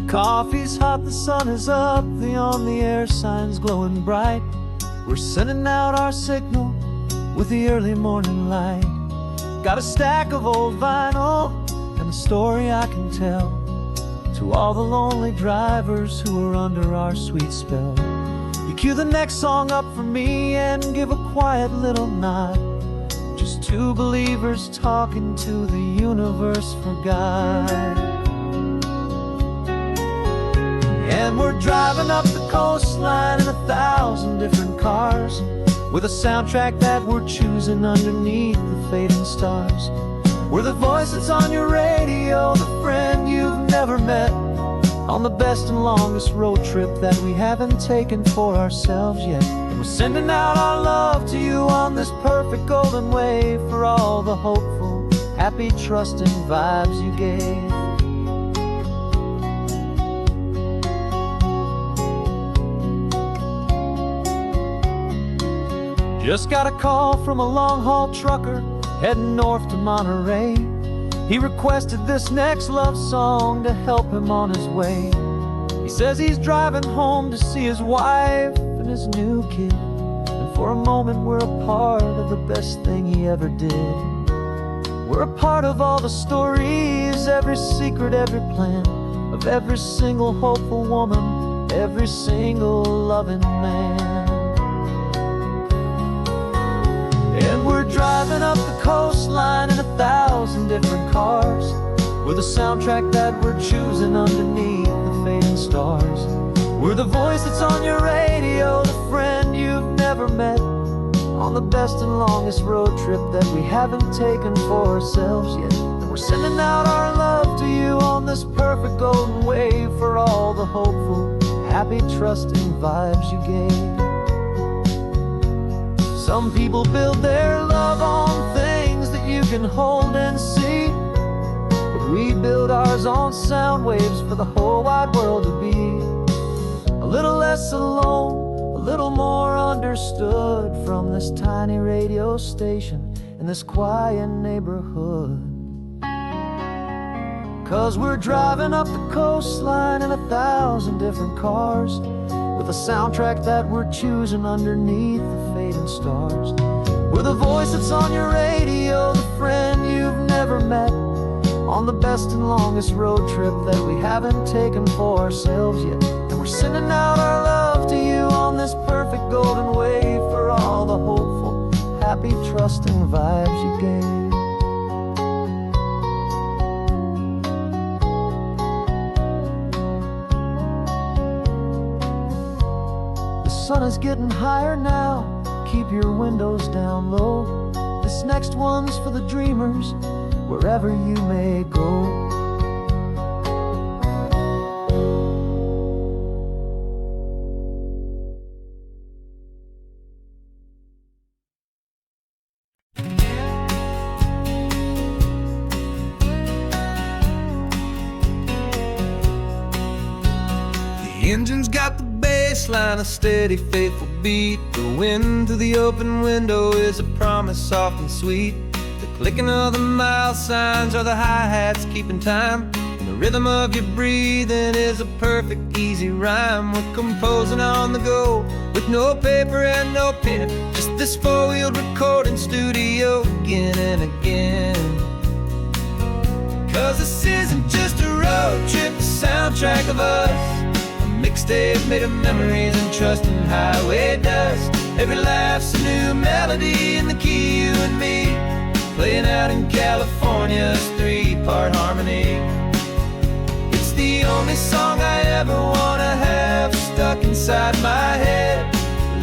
Coffee's hot, the sun is up, the on-the-air sign's glowing bright. We're sending out our signal with the early morning light. Got a stack of old vinyl and a story I can tell to all the lonely drivers who are under our sweet spell. You cue the next song up for me and give a quiet little nod. Just two believers talking to the universe for God. And we're driving up the coastline in 1,000 different cars, with a soundtrack that we're choosing underneath the fading stars. We're the voice that's on your radio, the friend you've never met, on the best and longest road trip that we haven't taken for ourselves yet. And we're sending out our love to you on this perfect golden wave, for all the hopeful, happy, trusting vibes you gave. Just got a call from a long-haul trucker heading north to Monterey. He requested this next love song to help him on his way. He says he's driving home to see his wife and his new kid, and for a moment we're a part of the best thing he ever did. We're a part of all the stories, every secret, every plan, of every single hopeful woman, every single loving man. And we're driving up the coastline in 1,000 different cars, with a soundtrack that we're choosing underneath the fading stars. We're the voice that's on your radio, the friend you've never met, on the best and longest road trip that we haven't taken for ourselves yet. And we're sending out our love to you on this perfect golden wave, for all the hopeful, happy, trusting vibes you gave. Some people build their love on things that you can hold and see, but we build ours on sound waves for the whole wide world to be a little less alone, a little more understood, from this tiny radio station in this quiet neighborhood. 'Cause we're driving up the coastline in 1,000 different cars, with a soundtrack that we're choosing underneath the fading stars. We're the voice that's on your radio, the friend you've never met, on the best and longest road trip that we haven't taken for ourselves yet. And we're sending out our love to you on this perfect golden wave, for all the hopeful, happy, trusting vibes you gave. The sun is getting higher now, keep your windows down low. This next one's for the dreamers, wherever you may go. The engine's got the baseline, a steady, faithful beat. The wind through the open window is a promise soft and sweet. The clicking of the mile signs are the hi-hats keeping time, and the rhythm of your breathing is a perfect, easy rhyme. We're composing on the go, with no paper and no pen, just this four-wheeled recording studio again and again. 'Cause this isn't just a road trip, the soundtrack of us, a mixtape made of memories and trust in highway dust. Every laugh's a new melody in the key, you and me, playing out in California's three-part harmony. It's the only song I ever wanna have stuck inside my head,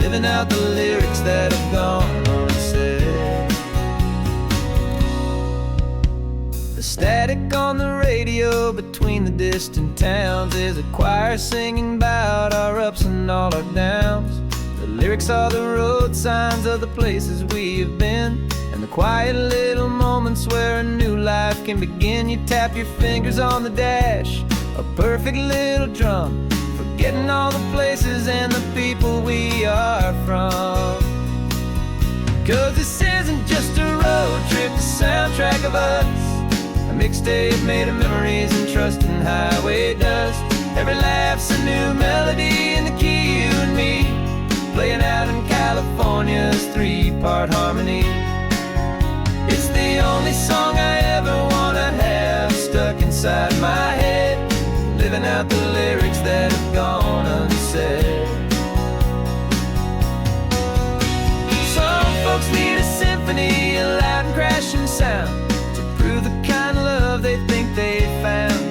living out the lyrics that have gone unsaid. The static on the radio between the distant towns is a choir singing about our ups and all our downs. The lyrics are the road signs of the places we have been, and the quiet little moments where a new life can begin. You tap your fingers on the dash, a perfect little drum, forgetting all the places and the people we are from. 'Cause this isn't just a road trip, the soundtrack of us, a mixtape made of memories and trust in highway dust. Every laugh's a new melody in the key, you and me, playing out in California's three-part harmony. It's the only song I ever wanna have stuck inside my head, living out the lyrics that have gone unsaid. Some folks need a symphony, a loud and crashing sound, to prove the kind of love they think they found.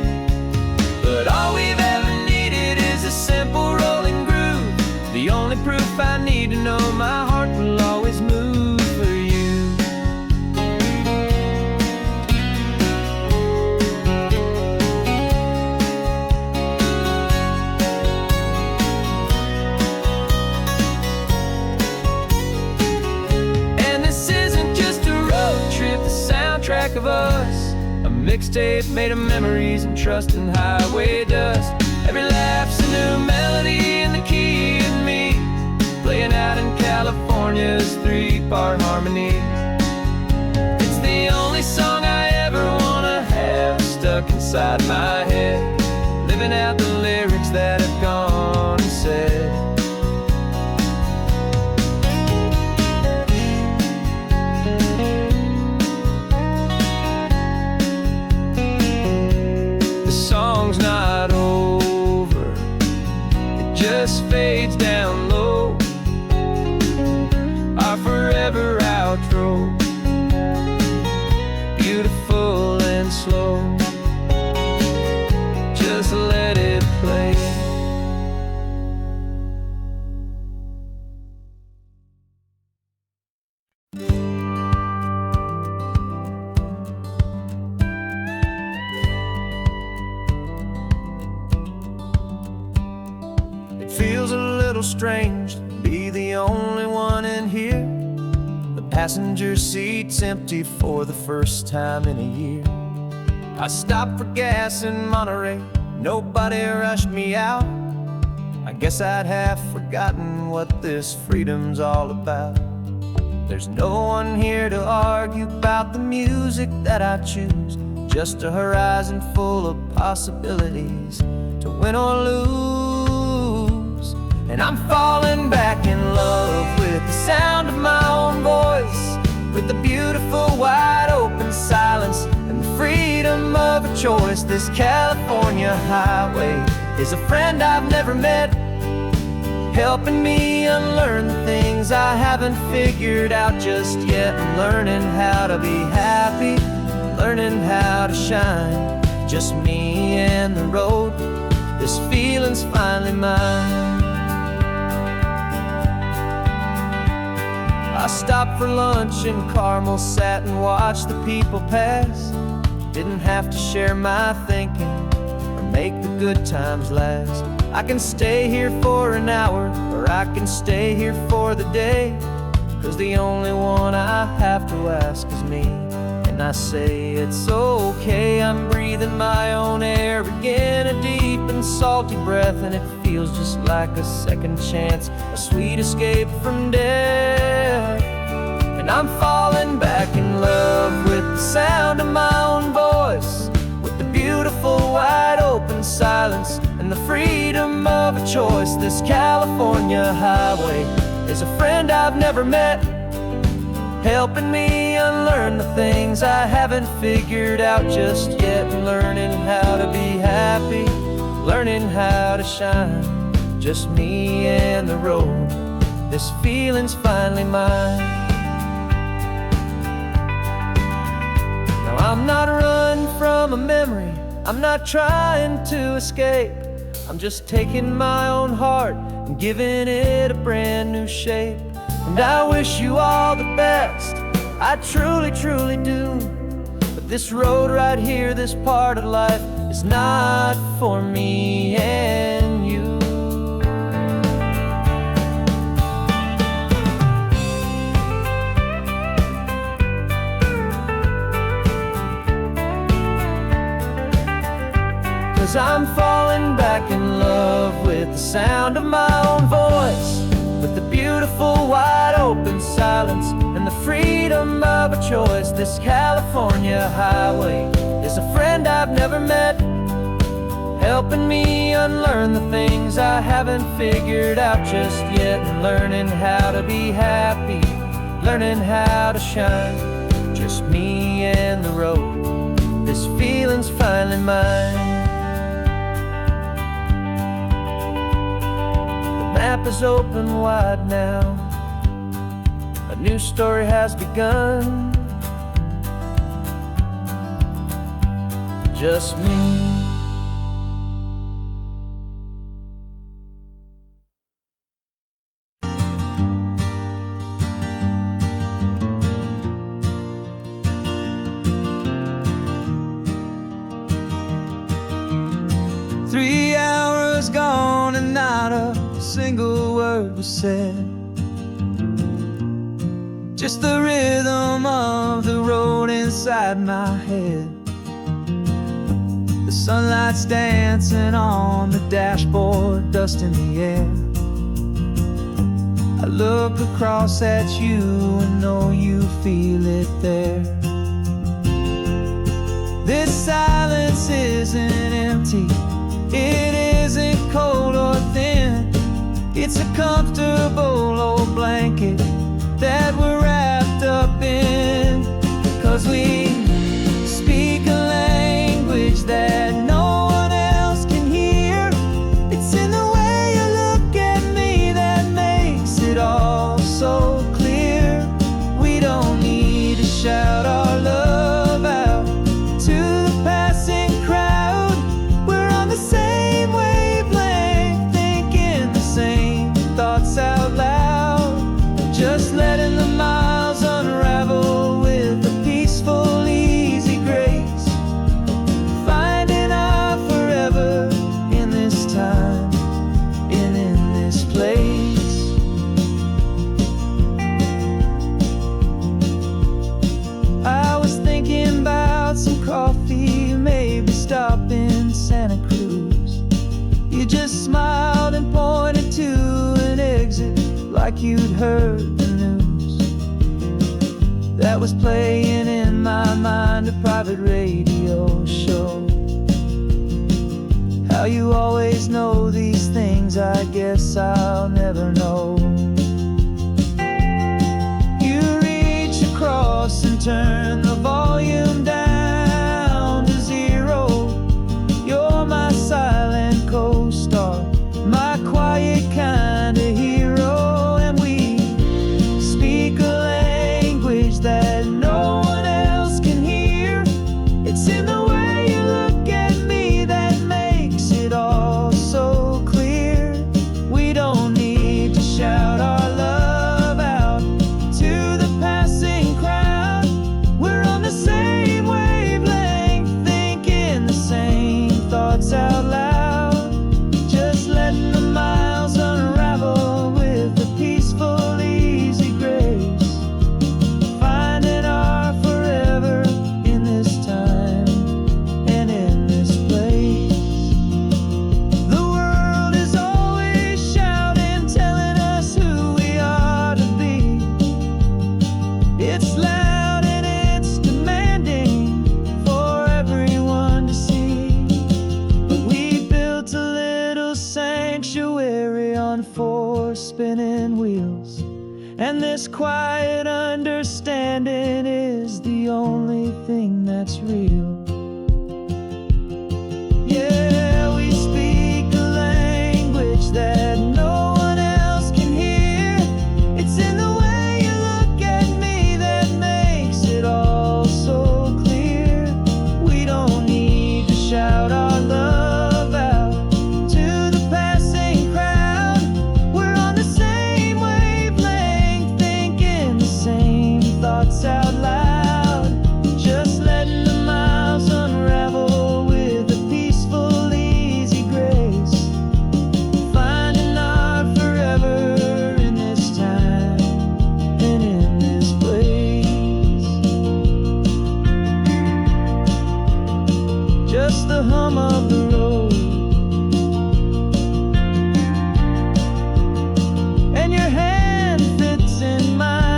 But all we've ever needed is a simple rolling groove, the only proof I need to know my heart will always move for you. And this isn't just a road trip, the soundtrack of us, a mixtape made of memories and trust in highway dust. Every laugh's a new melody in the key, you and me, playing out in California's three-part harmony. It's the only song I ever wanna have stuck inside my head, living out the lyrics that have gone unsaid. The song's not over, it just fades down low, our forever outro. little strange to be the only one in here. The passenger seat's empty for the first time in a year. I stopped for gas in Monterey, nobody rushed me out. I guess I'd half forgotten what this freedom's all about. There's no one here to argue about the music that I choose, just a horizon full of possibilities to win or lose. And I'm falling back in love with the sound of my own voice, with the beautiful wide open silence and the freedom of a choice. This California highway is a friend I've never met, helping me unlearn the things I haven't figured out just yet. I'm learning how to be happy, learning how to shine, just me and the road. This feeling's finally mine. I stopped for lunch in Carmel, sat and watched the people pass. Didn't have to share my thinking or make the good times last. I can stay here for an hour, or I can stay here for the day, 'cause the only one I have to ask is me. And I say it's okay, I'm breathing my own air again, a deep and salty breath, and it feels just like a second chance, a sweet escape from death. And I'm falling back in love with the sound of my own voice, with the beautiful wide open silence and the freedom of a choice. This California highway is a friend I've never met, helping me unlearn the things I haven't figured out just yet. Learning how to be happy, learning how to shine, just me and the road. This feeling's finally mine. Now I'm not running from a memory, I'm not trying to escape. I'm just taking my own heart and giving it a brand new shape. And I wish you all the best, I truly, truly do. But this road right here, this part of life, is not for me and you. Cause I'm falling back in love with the sound of my own voice, with the beautiful wide open silence and the freedom of a choice. This California highway is a friend I've never met, helping me unlearn the things I haven't figured out just yet. And learning how to be happy, learning how to shine, just me and the road. This feeling's finally mine. The map is open wide now, a new story has begun, just me. Three hours gone and not a single word was said, just the rhythm of the road inside my head. The sunlight's dancing on the dashboard, dust in the air. I look across at you and know you feel it there. This silence isn't empty, it isn't cold or thin. It's a comfortable old blanket that we're wrapped up in. 'Cause we speak a language that no one else can hear. It's in the way you look at me that makes it all so clear. We don't need to shout our love out to the passing crowd. We're on the same wavelength, thinking the same thoughts out loud. just smiled and pointed to an exit, like you'd heard the news that was playing in my mind, a private radio show. How you always know these things, I guess I'll never know. You reach across and turn the volume down to 0. You're my silent co-star, my quiet kind of hero. And we speak a language that no one else can hear. It's in the way you look at me that makes it all so clear. We don't need to shout our love out to the passing crowd. We're on the same wavelength, thinking the same thoughts out loud. Just letting the miles unravel with a peaceful, easy grace. Finding our forever in this time and in this place. The world is always shouting, telling us who we are to be. It's loud and it's demanding for everyone to see. But we built a little sanctuary on 4 spinning wheels, and this quiet understanding is the only thing that's real. Yeah, we speak a language that no one else can hear. It's in the way you look at me that makes it all so clear. We don't need to shout our love out to the passing crowd. We're on the same wavelength, thinking the same thoughts out loud. Just letting the miles unravel with a peaceful, easy grace. Finding our forever in this time and in this place. Just the hum of the road and your hand fits in mine.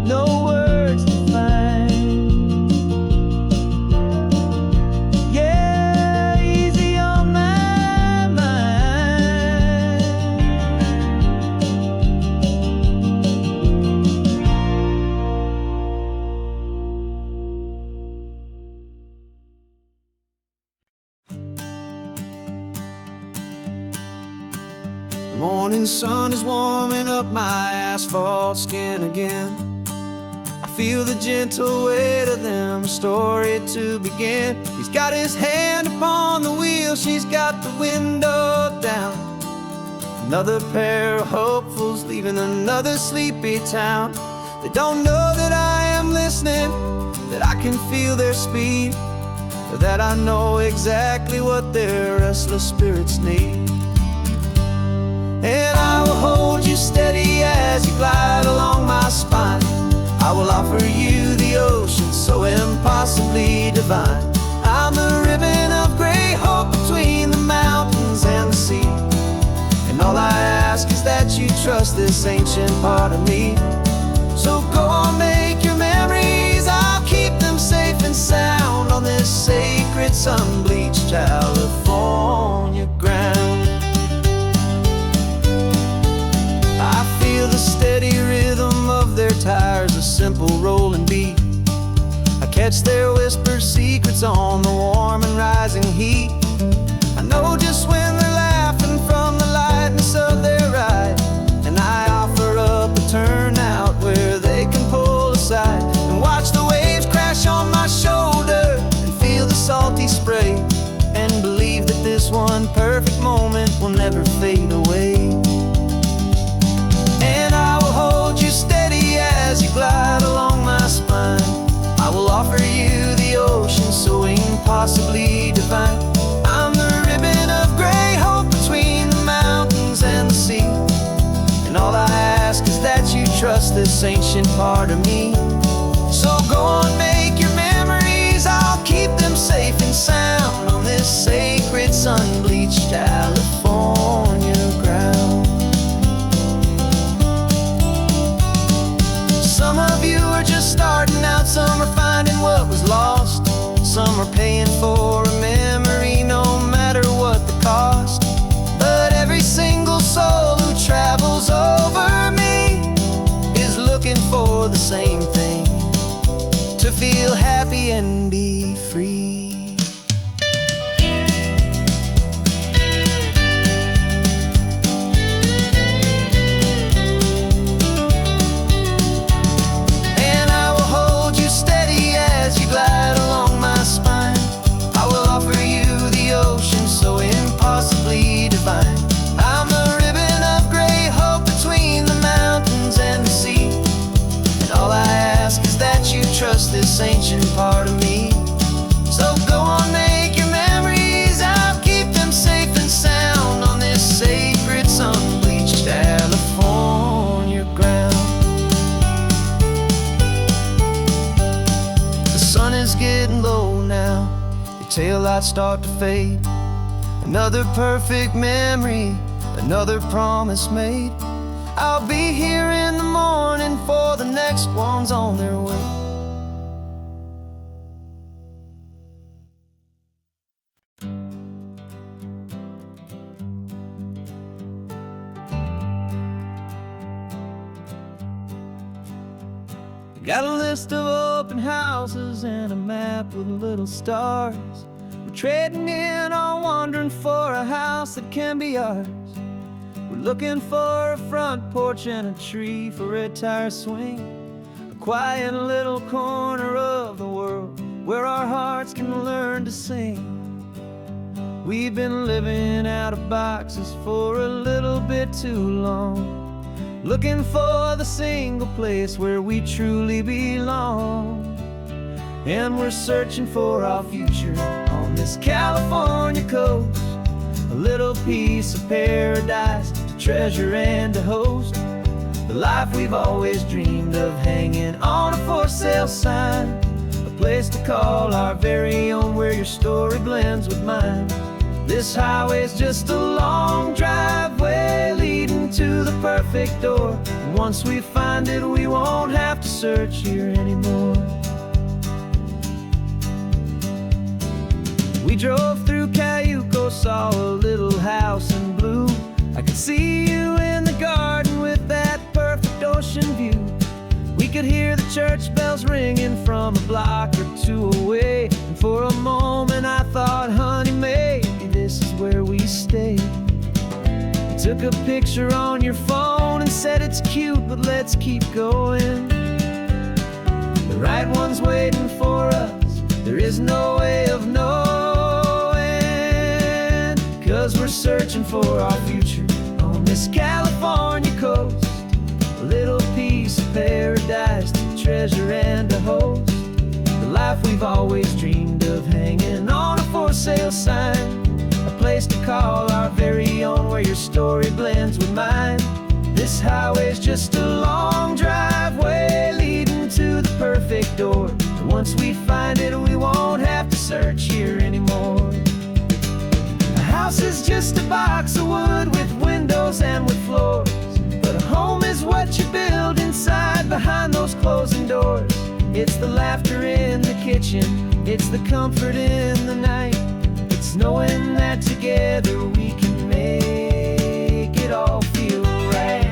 No words to find. Yeah, easy on my mind. The morning sun is warming up my asphalt skin again. I feel the gentle weight of them, a story to begin. He's got his hand upon the wheel, she's got the window down. Another pair of hopefuls leaving another sleepy town. They don't know that I am listening, that I can feel their speed, or that I know exactly what their restless spirits need. And I will hold you steady as you glide along my spine. I will offer you the ocean so impossibly divine. I'm the ribbon of gray hope between the mountains and the sea. And all I ask is that you trust this ancient part of me. So go on, make your memories, I'll keep them safe and sound on this sacred sun-bleached California ground. I feel the steady rhythm of their tires, a simple rolling beat. I catch their whispered secrets on the warm and rising heat. I know just when they're laughing from the lightness of their ride, and I offer up a turnout where they can pull aside and watch the waves crash on my shoulder and feel the salty spray, and believe that this one perfect moment will never fade away. And I will hold you steady as you glide along my spine. I will offer you the ocean so impossibly divine. I'm the ribbon of gray hope between the mountains and the sea. And all I ask is that you trust this ancient part of me. So go on, make your memories, I'll keep them safe and sound sun-bleached California ground. Some of you are just starting out, some are finding what was lost, some are paying for a memory no matter what the cost. But every single soul who travels over me is looking for the same thing: to feel happy and be free. I'm a ribbon of gray hope between the mountains and the sea, and all I ask is that you trust this ancient part of me. So go on, make your memories, I'll keep them safe and sound on this sacred sun-bleached California ground. The sun is getting low now, your taillights start to fade. Another perfect memory, another promise made. I'll be here in the morning for the next ones on their way. Got a list of open houses and a map with little stars. We're trading in or wandering for a house that can be ours. We're looking for a front porch and a tree for a tire swing, a quiet little corner of the world where our hearts can learn to sing. We've been living out of boxes for a little bit too long, looking for the single place where we truly belong. And we're searching for our future on this California coast, a little piece of paradise to treasure and to host, the life we've always dreamed of hanging on a for sale sign, a place to call our very own where your story blends with mine. This highway's just a long driveway leading to the perfect door, and once we find it we won't have to search here anymore. We drove through Cayuco, saw a little house in blue. I could see you in the garden with that perfect ocean view. We could hear the church bells ringing from a block or two away, and for a moment I thought, honey, maybe this is where we stay. You took a picture on your phone and said it's cute, but let's keep going. The right one's waiting for us, there is no way of knowing, 'cause we're searching for our future on this California coast, a little piece of paradise to treasure and to host, the life we've always dreamed of hanging on a for sale sign, a place to call our very own where your story blends with mine. This highway's just a long driveway leading to the perfect door, and once we find it we won't have to search here anymore. A house is just a box of wood with windows and with floors, but a home is what you build inside behind those closing doors. It's the laughter in the kitchen, it's the comfort in the night, it's knowing that together we can make it all feel right.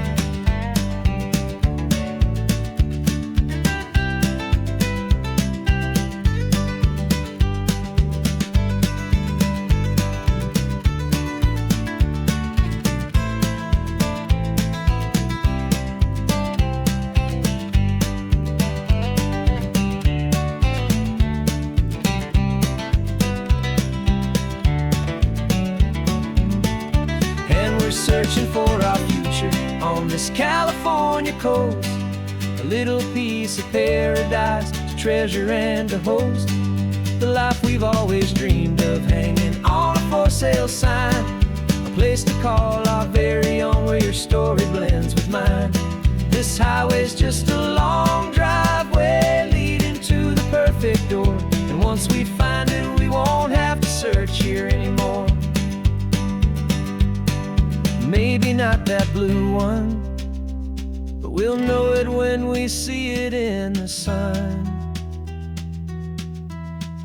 Searching for our future on this California coast, a little piece of paradise to treasure and to host, the life we've always dreamed of hanging on a for sale sign, a place to call our very own where your story blends with mine. This highway's just a long driveway leading to the perfect door, and once we find it we won't have to search here anymore. see it in the sun.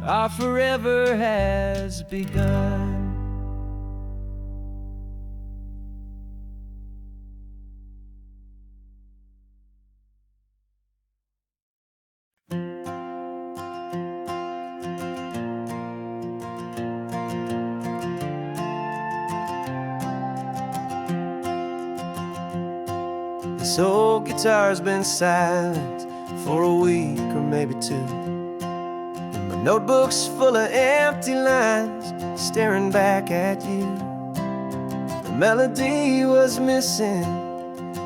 Our forever has begun. This old guitar's been silent for a week or maybe two, and my notebook's full of empty lines staring back at you. The melody was missing,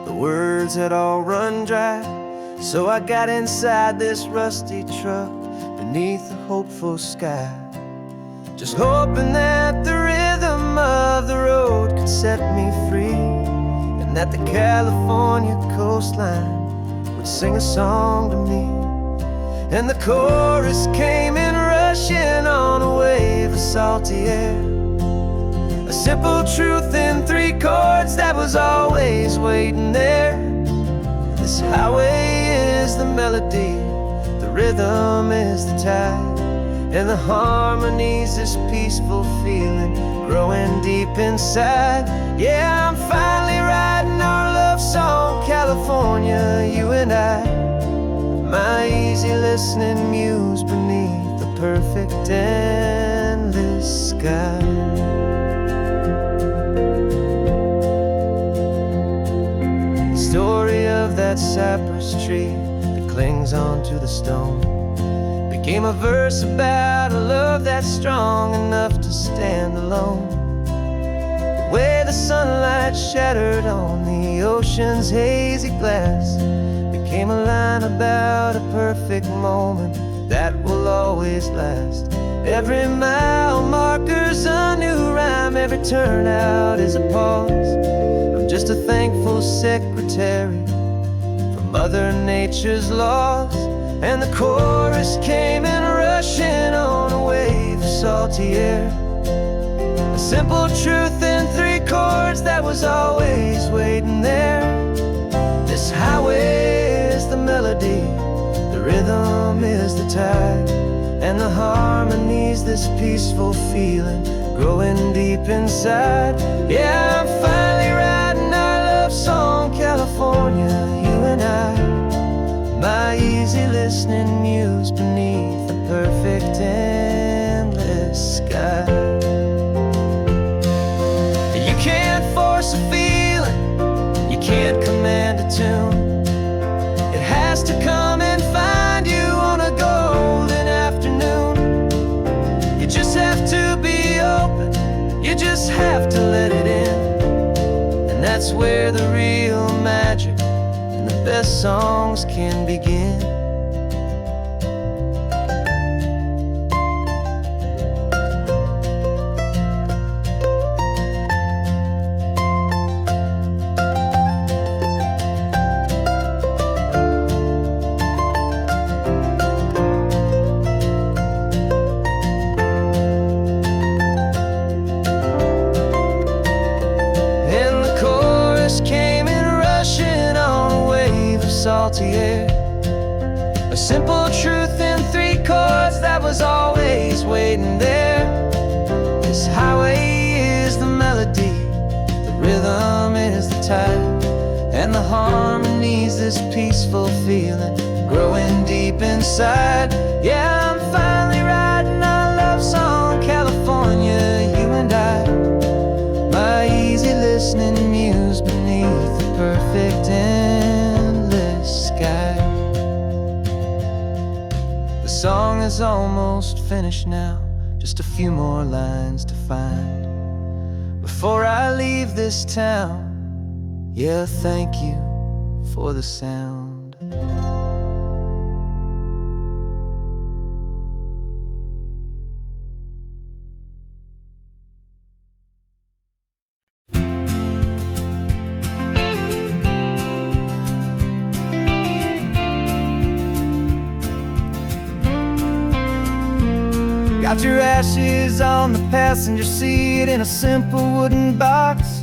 the words had all run dry, so I got inside this rusty truck beneath a hopeful sky, just hoping that the rhythm of the road could set me free, and that the California coastline would sing a song to me. And the chorus came in rushing on a wave of salty air, a simple truth in 3 chords that was always waiting there. This highway is the melody, the rhythm is the tide, and the harmony's this peaceful feeling growing deep inside. Yeah, I'm finally writing our love song, California, you and I, my easy listening muse beneath the perfect endless sky. The story of that cypress tree that clings onto the stone became a verse about a love that's strong enough to stand alone. The way the sunlight shattered on the ocean's hazy glass became a line about a perfect moment that will always last. Every mile marker's a new rhyme, every turnout is a pause. I'm just a thankful secretary for Mother Nature's laws. And the chorus came in rushing on a wave of salty air, a simple truth in 3 chords that was always waiting there. This highway is the melody, the rhythm is the tide, and the harmony's this peaceful feeling growing deep inside. Yeah, I'm finally writing our love song, California, you and I, my easy listening muse beneath the perfect endless sky. You can't force a feeling, you can't command a tune. It has to come and find you on a golden afternoon. You just have to be open, you just have to let it in, and that's where the real magic and the best songs can begin. Salty air, a simple truth in 3 chords that was always waiting there. This highway is the melody, the rhythm is the tide, and the harmony's this peaceful feeling growing deep inside. Yeah, I'm finally writing our love song, California, you and I, my easy listening muse beneath the perfect endless sky. The song is almost finished now, just a few more lines to find before I leave this town. Yeah, thank you for the sound. Got your ashes on the passenger seat in a simple wooden box.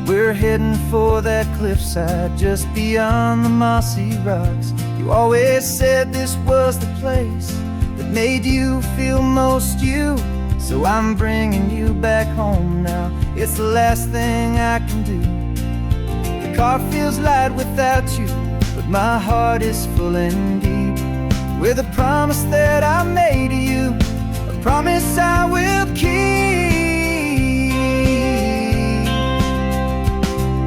We're heading for that cliffside just beyond the mossy rocks. You always said this was the place that made you feel most you. So I'm bringing you back home now. It's the last thing I can do. The car feels light without you, but my heart is full and deep with a promise that I made to you, a promise I will keep.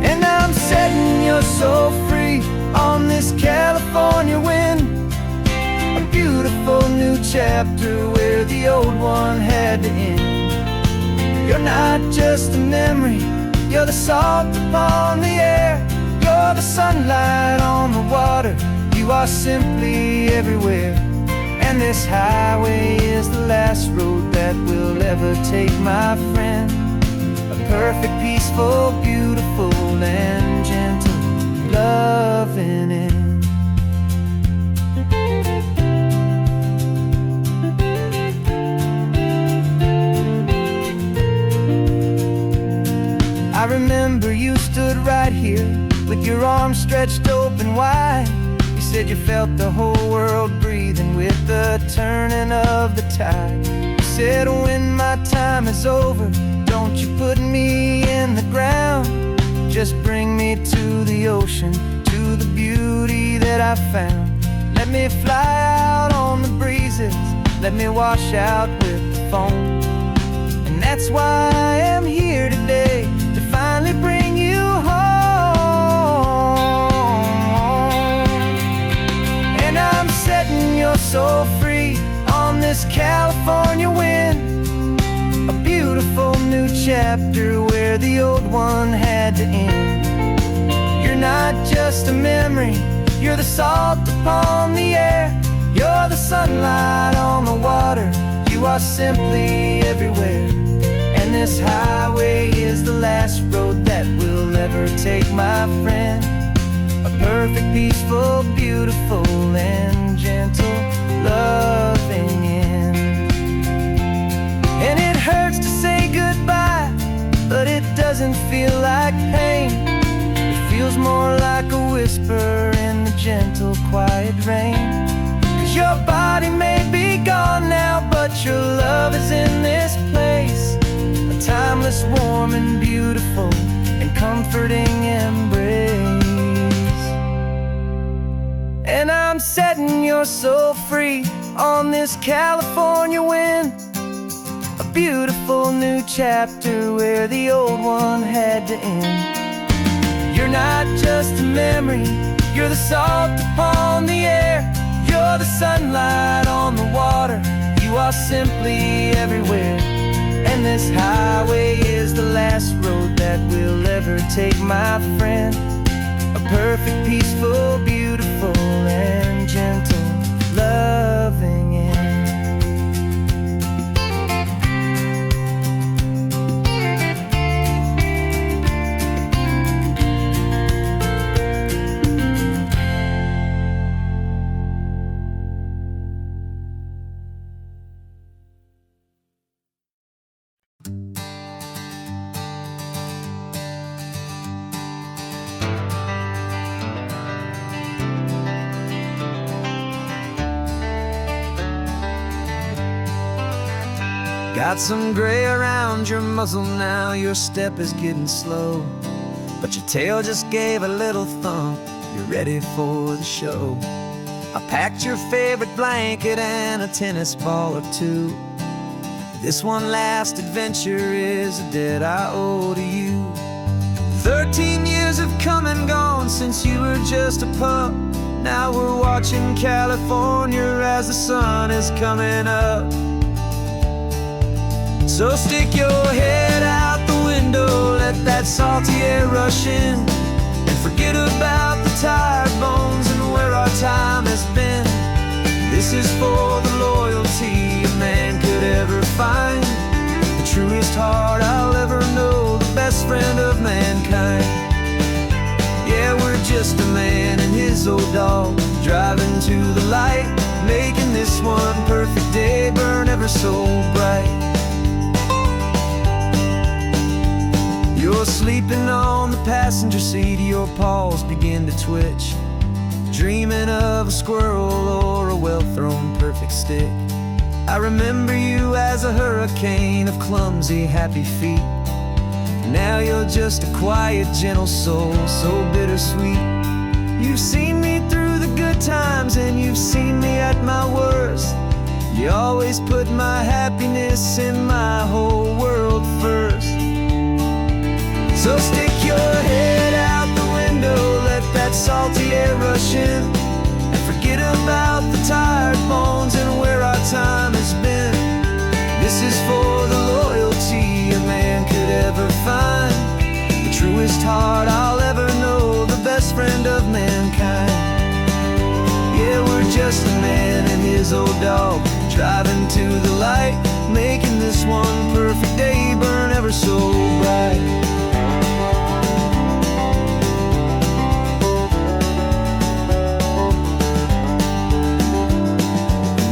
And I'm setting your soul free on this California wind, a beautiful new chapter where the old one had to end. You're not just a memory, you're the salt upon the air, you're the sunlight on the water, you are simply everywhere. And this highway is the last road that we'll ever take, my friend. A perfect, peaceful, beautiful, and gentle loving end. I remember you stood right here with your arms stretched open wide. You said you felt the whole world breathing with the turning of the tide. You said when my time is over, don't you put me in the ground, just bring me to the ocean, to the beauty that I found. Let me fly out on the breezes, let me wash out with the foam. And that's why I am here today, to finally bring you home. And I'm setting your soul free on this California wind, a beautiful new chapter where the old one had to end. You're not just a memory, you're the salt upon the air, you're the sunlight on the water, you are simply everywhere. And this highway is the last road that we'll ever take, my friend. A perfect, peaceful, beautiful, and gentle loving end. And it hurts to say goodbye, but it doesn't feel like pain. It feels more like a whisper in the gentle, quiet rain. 'Cause your body may be gone now, but your love is in this place, a timeless, warm, and beautiful, and comforting embrace. And I'm setting your soul free on this California wind, a beautiful new chapter where the old one had to end. You're not just a memory, you're the salt upon the air, you're the sunlight on the water, you are simply everywhere. And this highway is the last road that we'll ever take, my friend. A perfect, peaceful, beautiful, and gentle loving end. Got some gray around your muzzle now, your step is getting slow, but your tail just gave a little thump, you're ready for the show. I packed your favorite blanket and a tennis ball or two. This one last adventure is a debt I owe to you. 13 years have come and gone since you were just a pup. Now we're watching California as the sun is coming up. So stick your head out the window, let that salty air rush in, and forget about the tired bones and where our time has been. This is for the loyalty a man could ever find, the truest heart I'll ever know, the best friend of mankind. Yeah, we're just a man and his old dog, driving to the light, making this one perfect day burn ever so bright. You're sleeping on the passenger seat, your paws begin to twitch, dreaming of a squirrel or a well-thrown perfect stick. I remember you as a hurricane of clumsy, happy feet. Now you're just a quiet, gentle soul, so bittersweet. You've seen me through the good times and you've seen me at my worst. You always put my happiness and my whole world first. So stick your head out the window, let that salty air rush in, and forget about the tired bones and where our time has been. This is for the loyalty a man could ever find, the truest heart I'll ever know, the best friend of mankind. Yeah, we're just a man and his old dog, driving to the light, making this one perfect day burn ever so bright.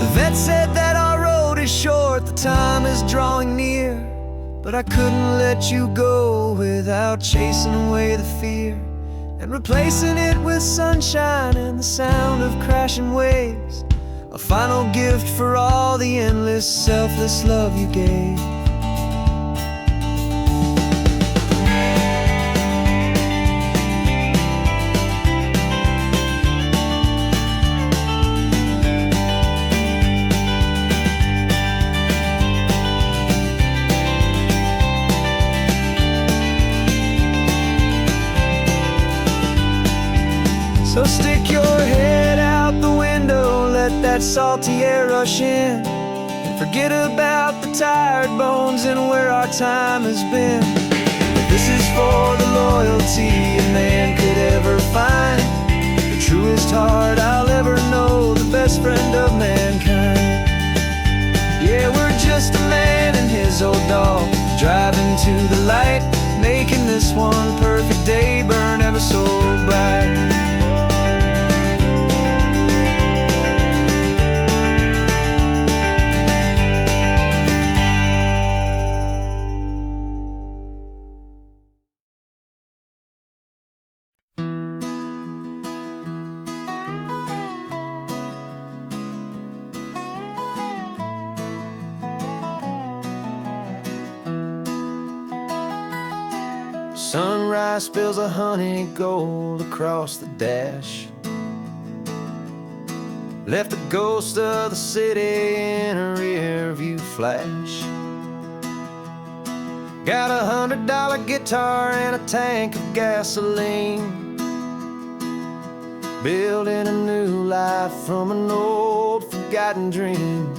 The vet said that our road is short, the time is drawing near, but I couldn't let you go without chasing away the fear and replacing it with sunshine and the sound of crashing waves. A final gift for all the endless, selfless love you gave. So stick your head out the window, let that salty air rush in, and forget about the tired bones and where our time has been. This is for the loyalty a man could ever find, the truest heart I'll ever know, the best friend of mankind. Yeah, we're just a man and his old dog, driving to the light, making this one perfect day burn ever so bright. Sunrise spills a honey gold across the dash, left the ghost of the city in a rear view flash. Got $100 guitar and a tank of gasoline, building a new life from an old forgotten dream.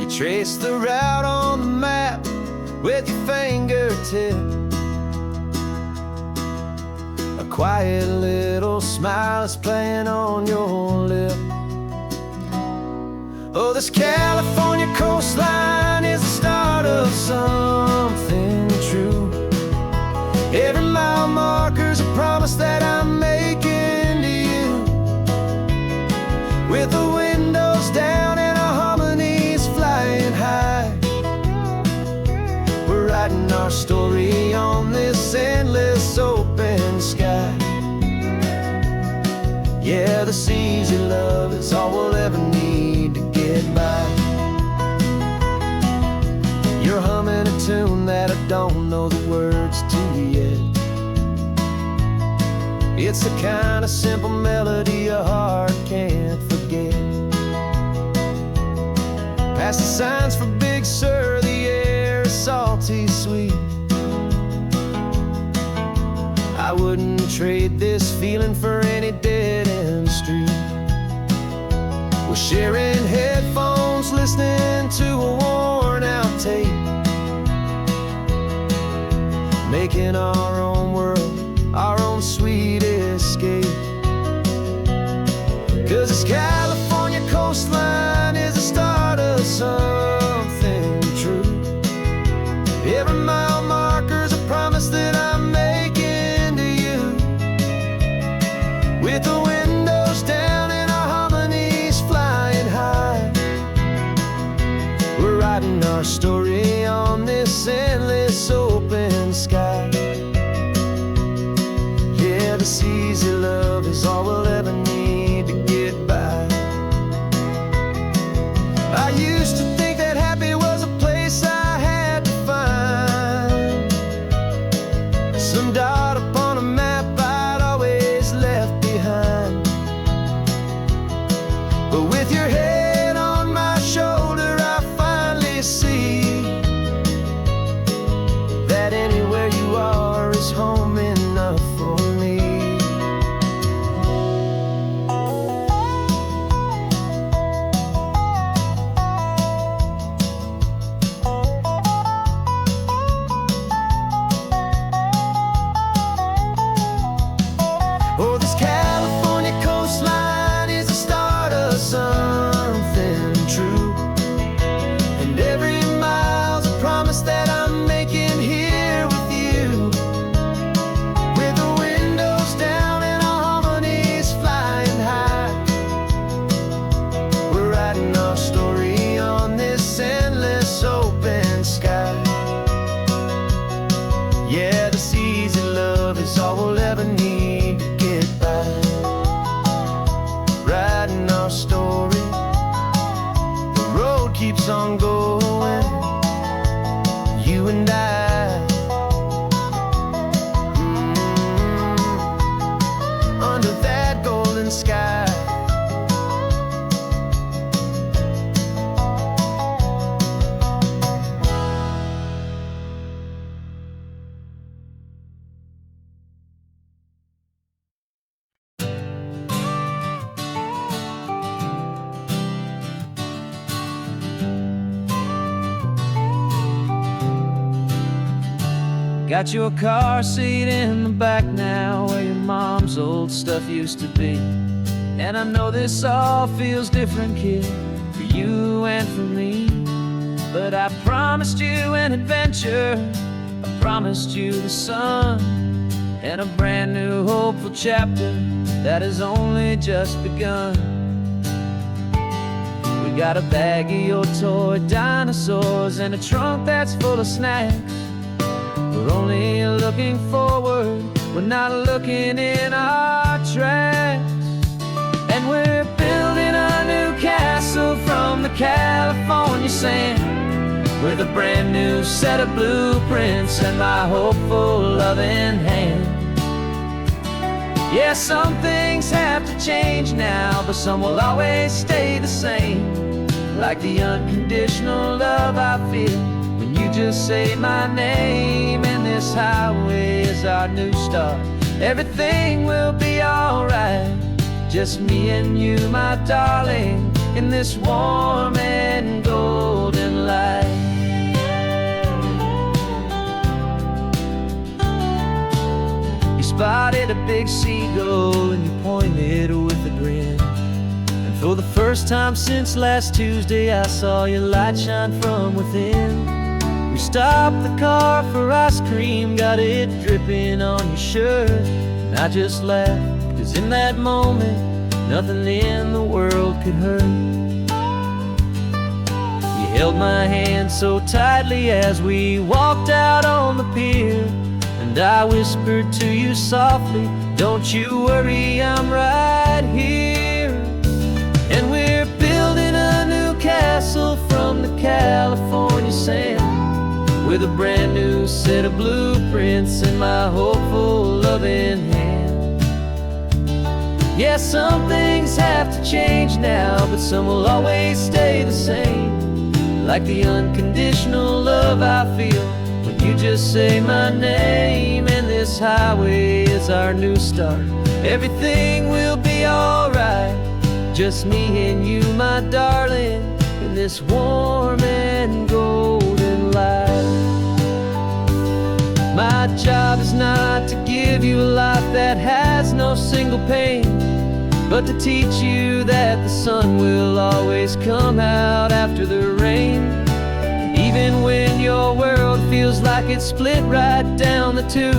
You trace the route on the map with your fingertip, a quiet little smile is playing on your lip. Oh, this California coastline is the start of something true. Every mile marker's a promise that I'm making to you, with the windows down and our harmonies flying high. Writing our story on this endless open sky. Yeah, this easy love is all we'll ever need to get by. You're humming a tune that I don't know the words to yet. It's the kind of simple melody your heart can't forget. Past the signs for Big Sur, the air is salty sweet. I wouldn't trade this feeling for any dead-end street. We're sharing headphones, listening to a worn-out tape, making our own world, our own sweet escape. 'Cause this California coastline is the start of something true. Every mile marker's a promise that I'm making to you, with the windows down and our harmonies flying high. We're writing our story on this endless open sky. Yeah, this easy love is But with your head on my shoulder, I finally see that anywhere you are is home enough for me. Oh, this California coastline is the start of something true, and every mile's a promise that I'm making here with you. With the windows down and our harmonies flying high, we're writing our story on this endless open sky. Yeah, this easy love is all we'll ever need to get by. Writing our story, the road keeps on going, you and I. Under that golden sky. Got your car seat in the back now, where your mom's old stuff used to be. And I know this all feels different, kid, for you and for me. But I promised you an adventure, I promised you the sun, and a brand new hopeful chapter that has only just begun. We got a bag of your toy dinosaurs and a trunk that's full of snacks. We're only looking forward, we're not looking in our tracks. And we're building a new castle from the California sand, with a brand new set of blueprints and my hopeful loving hand. Yeah, some things have to change now, but some will always stay the same. Like the unconditional love I feel when you just say my name. And this highway is our new start, everything will be alright. Just me and you, my darling, in this warm and golden light. You spotted a big seagull and you pointed with a grin. And for the first time since last Tuesday, I saw your light shine from within. We stopped the car for ice cream, got it dripping on your shirt. And I just laughed, 'cause in that moment, nothing in the world could hurt. You held my hand so tightly as we walked out on the pier, and I whispered to you softly, don't you worry, I'm right here. And we're building a new castle from the California sand, with a brand new set of blueprints in my hopeful loving hand. Yeah, some things have to change now, but some will always stay the same. Like the unconditional love I feel when you just say my name. And this highway is our new start, everything will be alright. Just me and you, my darling, in this warm and golden light. My job is not to give you a life that has no single pain, but to teach you that the sun will always come out after the rain. Even when your world feels like it's split right down the two,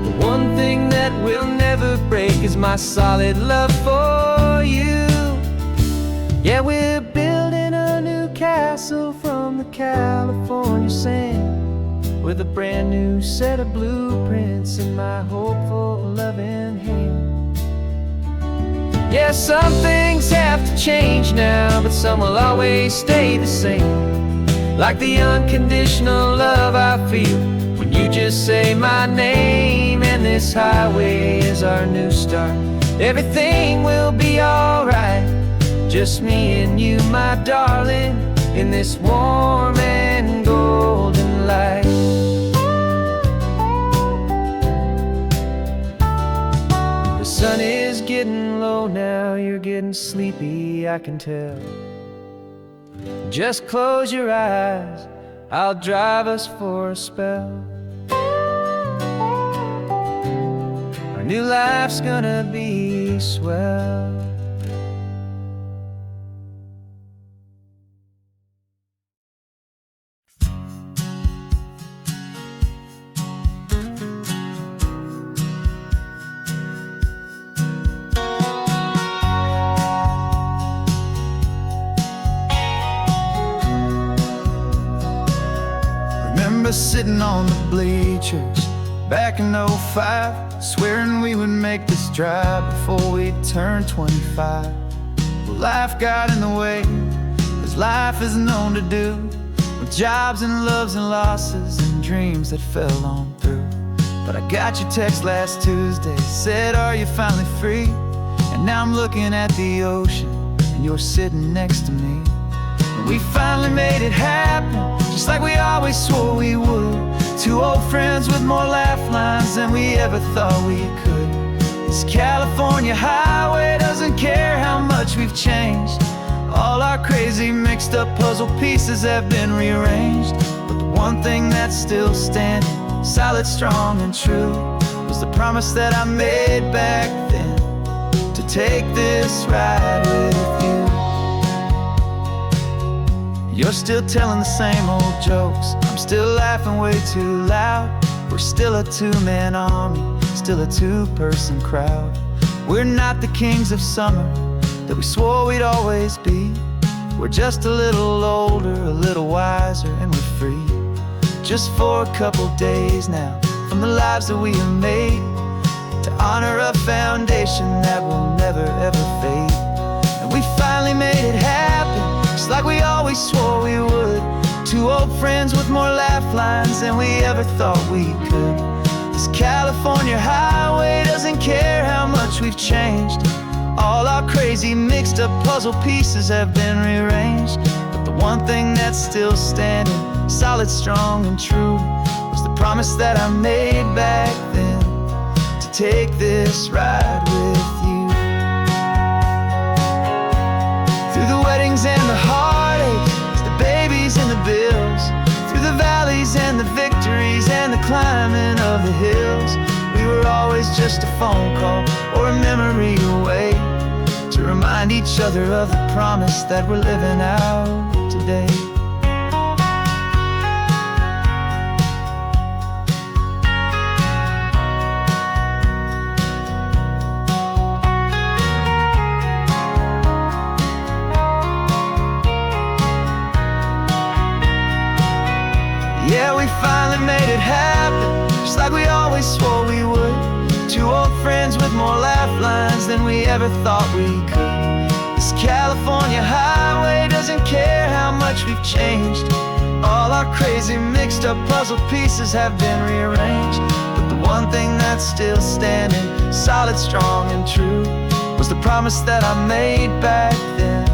the one thing that will never break is my solid love for you. Yeah, we're building a new castle from the California sand, with a brand new set of blueprints in my hopeful loving hand. Yeah, some things have to change now, but some will always stay the same. Like the unconditional love I feel when you just say my name. And this highway is our new start, everything will be alright. just me and you, my darling, in this warm and golden light. The sun is getting low now, you're getting sleepy, I can tell. Just close your eyes, I'll drive us for a spell. Our new life's gonna be swell. Remember sitting on the bleachers back in '05, swearing we would make this drive before we turned 25. Well, life got in the way, as life is known to do, with jobs and loves and losses and dreams that fell on through. But I got your text last Tuesday, said, are you finally free? And now I'm looking at the ocean, and you're sitting next to me. And we finally made it happen, just like we always swore we would. Two old friends with more laugh lines than we ever thought we could. This California highway doesn't care how much we've changed. All our crazy mixed up puzzle pieces have been rearranged. But the one thing that's still standing, solid, strong and true, was the promise that I made back then, to take this ride with you. You're still telling the same old jokes, I'm still laughing way too loud. We're still a two-man army, still a two-person crowd. We're not the kings of summer that we swore we'd always be. We're just a little older, a little wiser, and we're free. Just for a couple days now, from the lives that we have made, to honor a foundation that will never ever fade. And we finally made it happen, just like we always swore we would. Two old friends with more laugh lines than we ever thought we could. This California highway doesn't care how much we've changed. All our crazy mixed up puzzle pieces have been rearranged. But the one thing that's still standing, solid, strong and true, was the promise that I made back then, to take this ride with you. Through the weddings and the heartaches, the babies and the bills, through the valleys and the victories and the climbing of the hills, we were always just a phone call or a memory away, to remind each other of the promise that we're living out today. Yeah, we finally made it happen, just like we always swore we would. Two old friends with more laugh lines than we ever thought we could. This California highway doesn't care how much we've changed. All our crazy mixed up puzzle pieces have been rearranged. But the one thing that's still standing, solid, strong and true, was the promise that I made back then,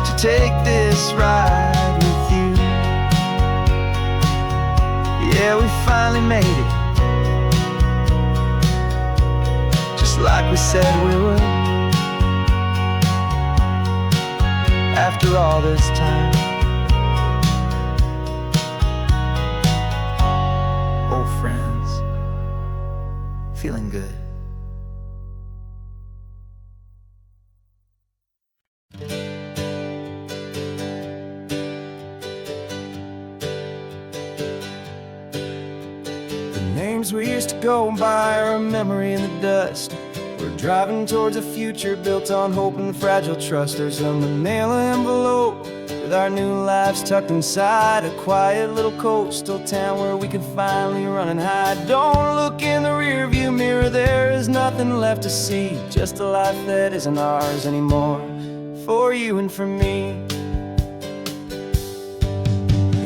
to take this ride with you. Yeah, we finally made it, just like we said we would. After all this time, old friends, feeling good. Names we used to go by are a memory in the dust. We're driving towards a future built on hope and fragile trust. There's a manila envelope with our new lives tucked inside, a quiet little coastal town where we can finally run and hide. Don't look in the rearview mirror, there is nothing left to see, just a life that isn't ours anymore, for you and for me.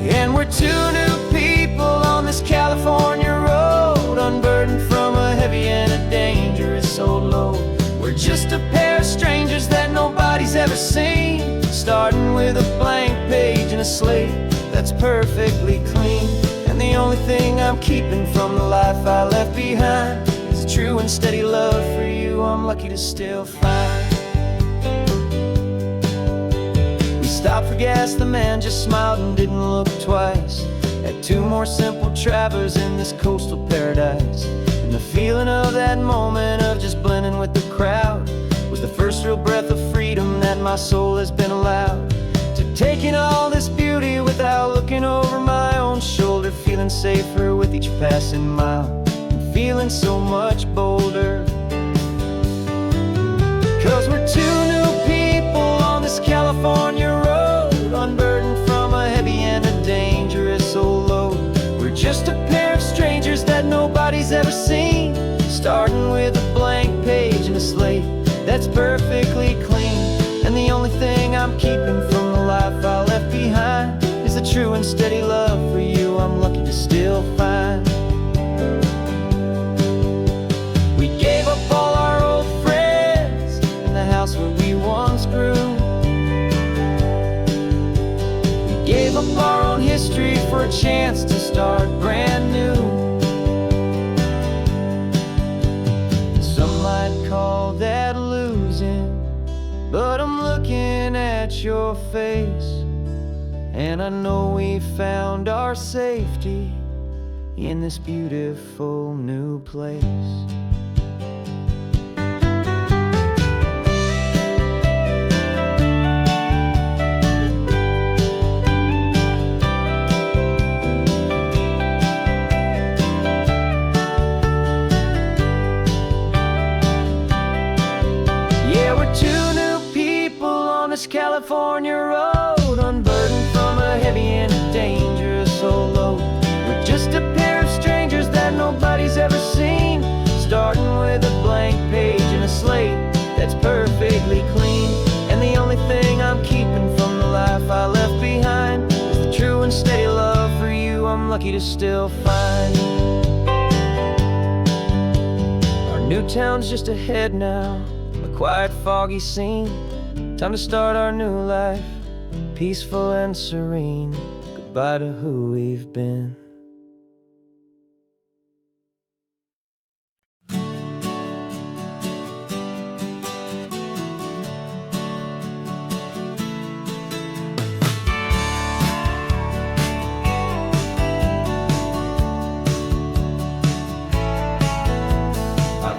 And we're two new people on this California road, unburdened from a heavy and a dangerous old load. We're just a pair of strangers that nobody's ever seen, with a blank page and a slate that's perfectly clean. And the only thing I'm keeping from the life I left behind is a true and steady love for you I'm lucky to still find. We stopped for gas, the man just smiled and didn't look twice. Had two more simple travelers in this coastal paradise. And the feeling of that moment of just blending with the crowd was the first real breath of freedom that my soul has been allowed to take in all this beauty without looking over my own shoulder, feeling safer with each passing mile and feeling so much bolder. 'Cause we're two new people on this California road, unburdened from a heavy and a dangerous old load. We're just a pair of strangers that nobody's ever seen, starting with a blank page and a slate that's perfectly clean. And the only thing I'm keeping from the life I left behind is a true and steady love for you I'm lucky to still find. We gave up all our old friends and the house where we once grew. We gave up our own history for a chance to start brand new. Some might call that losing, but I'm looking at your face, and I know we found our safety in this beautiful new place. Yeah, we're two new people on this California road, unburdened from a heavy and a dangerous old load. We're just a pair of strangers that nobody's ever seen, starting with a blank page and a slate that's perfectly clean. And the only thing I'm keeping from the life I left behind is the true and steady love for you I'm lucky to still find. Our new town's just ahead now, a quiet, foggy scene. Time to start our new life, peaceful and serene. Goodbye to who we've been.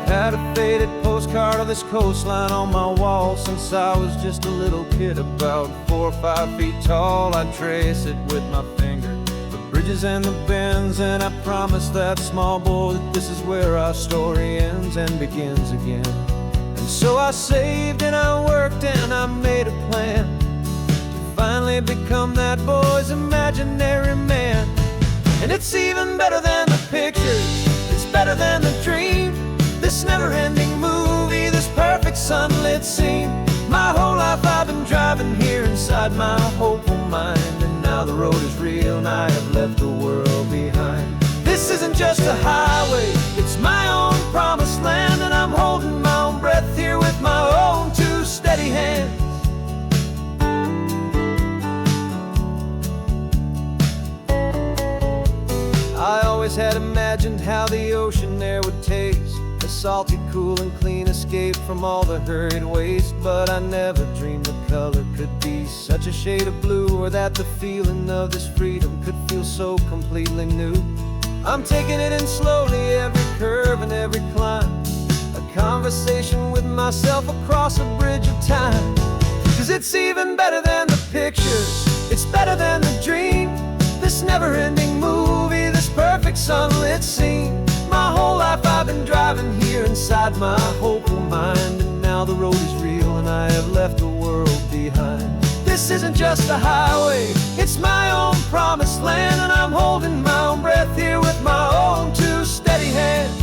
Had a faded postcard of this coastline on my wall since I was just a little kid, about 4 or 5 feet tall. I trace it with my finger, the bridges and the bends, and I promised that small boy that this is where our story ends and begins again. And so I saved and I worked and I made a plan to finally become that boy's imaginary man. And it's even better than the pictures, it's better than the dream, this never-ending movie, this perfect sunlit scene. My whole life I've been driving here inside my hopeful mind, and now the road is real and I have left the world behind. This isn't just a highway, it's my own promised land, and I'm holding my own breath here with my own two steady hands. I always had imagined how the ocean air would taste, a salty, cool and clean escape from all the hurried waste. But I never dreamed the color could be such a shade of blue, or that the feeling of this freedom could feel so completely new. I'm taking it in slowly, every curve and every climb, a conversation with myself across a bridge of time. 'Cause it's even better than the pictures, it's better than the dream, this never-ending movie, this perfect sunlit scene. My whole life I've been driving here inside my hopeful mind, and now the road is real and I have left the world behind. This isn't just a highway, it's my own promised land, and I'm holding my own breath here with my own two steady hands.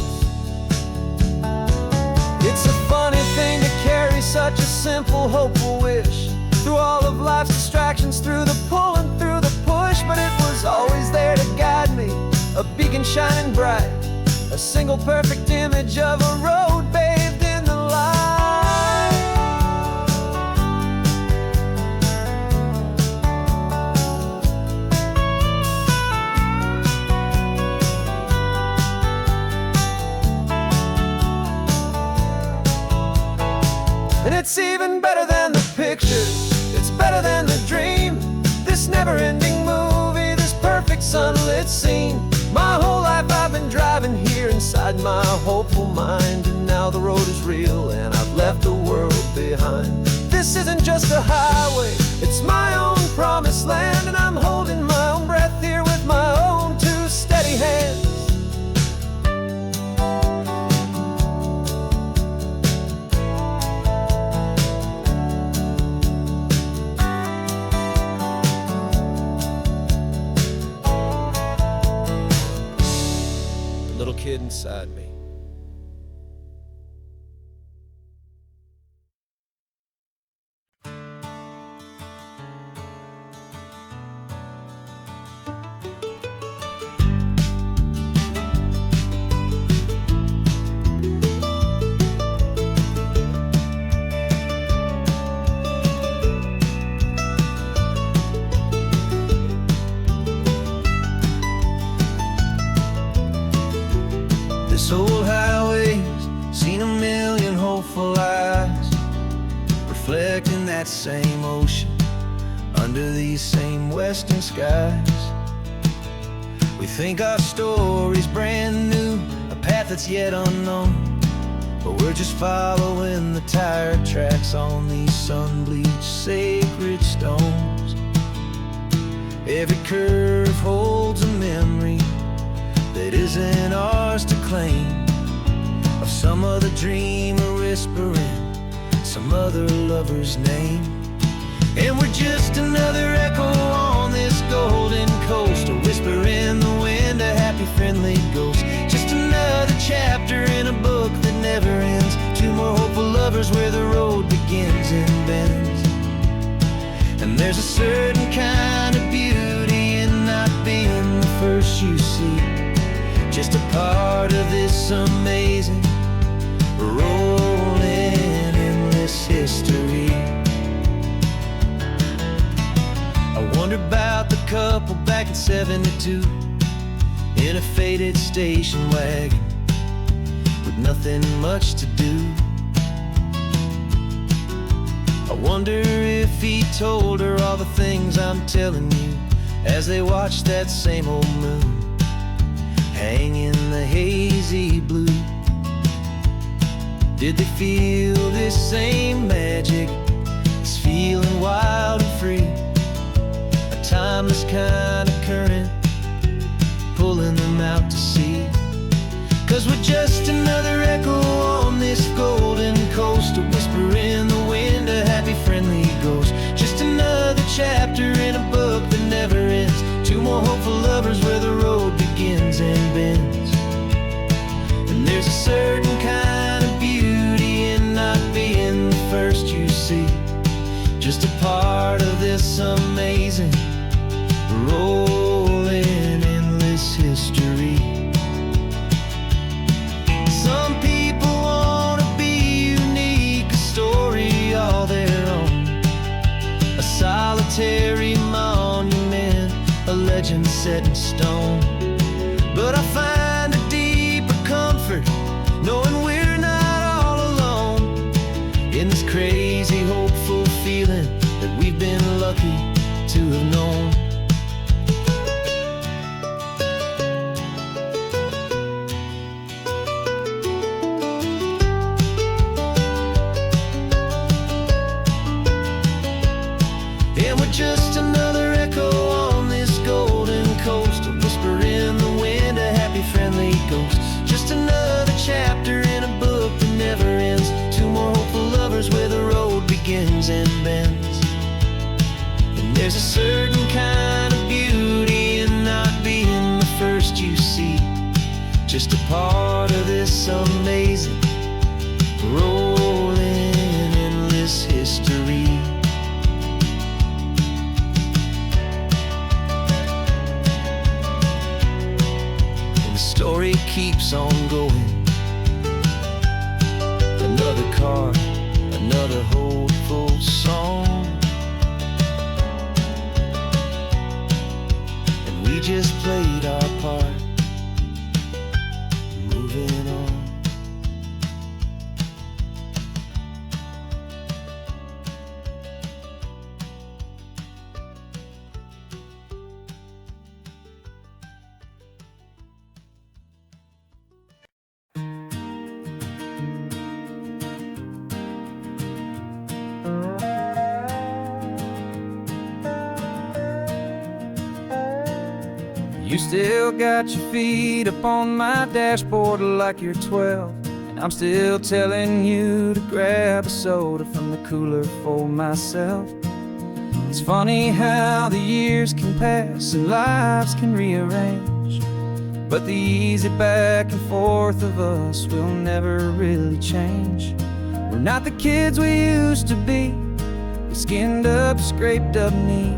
It's a funny thing to carry such a simple, hopeful wish through all of life's distractions, through the pull and through the push, but it was always there to guide me, a beacon shining bright, a single perfect image of a road bathed in the light. it seem. My whole life I've been driving here inside my hopeful mind, and now the road is real and I've left the world behind. This isn't just a highway, it's my own promised land, and I'm holding my own breath here with my own two steady hands. The little kid inside me. This old highway's seen a million hopeful eyes, reflecting that same ocean under these same western skies. We think our story's brand new, a path that's yet unknown, but we're just following the tire tracks on these sun-bleached sacred stones. Every curve holds a memory that isn't ours to claim, of some other dreamer whispering some other lover's name. And we're just another echo on this golden coast, a whisper in the wind, a happy friendly ghost. Just another chapter in a book that never ends, two more hopeful lovers where the road begins and bends. And there's a certain kind of beauty in not being the first you see, just a part of this amazing, rolling, endless history. I wonder about the couple back in '72 in a faded station wagon with nothing much to do. I wonder if he told her all the things I'm telling you as they watched that same old moon hang in the hazy blue. Did they feel this same magic, this feeling wild and free, a timeless kind of current pulling them out to sea? 'Cause we're just another echo on this golden coast, a whisper in the wind, a happy friendly ghost. Just another chapter in a book that never ends, two more hopeful lovers where the road begins and bends. And there's a certain kind of beauty in not being the first you see, just a part of this amazing, rolling, endless history. Some people want to be unique, a story all their own, a solitary monument, a legend set in stone. But I find a deeper comfort knowing we're not all alone in this crazy, hopeful feeling that we've been lucky to have known. And we're just another echo on this golden coast, a whisper in the wind, a happy friendly ghost. Just another chapter in a book that never ends, two more hopeful lovers where the road begins and bends. And there's a certain kind of beauty in not being the first you see, just a part of this amazing, rolling, endless history. Story keeps on going. Another car, another hopeful song, and we just played our part, moving on. You still got your feet up on my dashboard like you're 12, and I'm still telling you to grab a soda from the cooler for myself. It's funny how the years can pass and lives can rearrange, but the easy back and forth of us will never really change. We're not the kids we used to be, with skinned up, scraped up knees,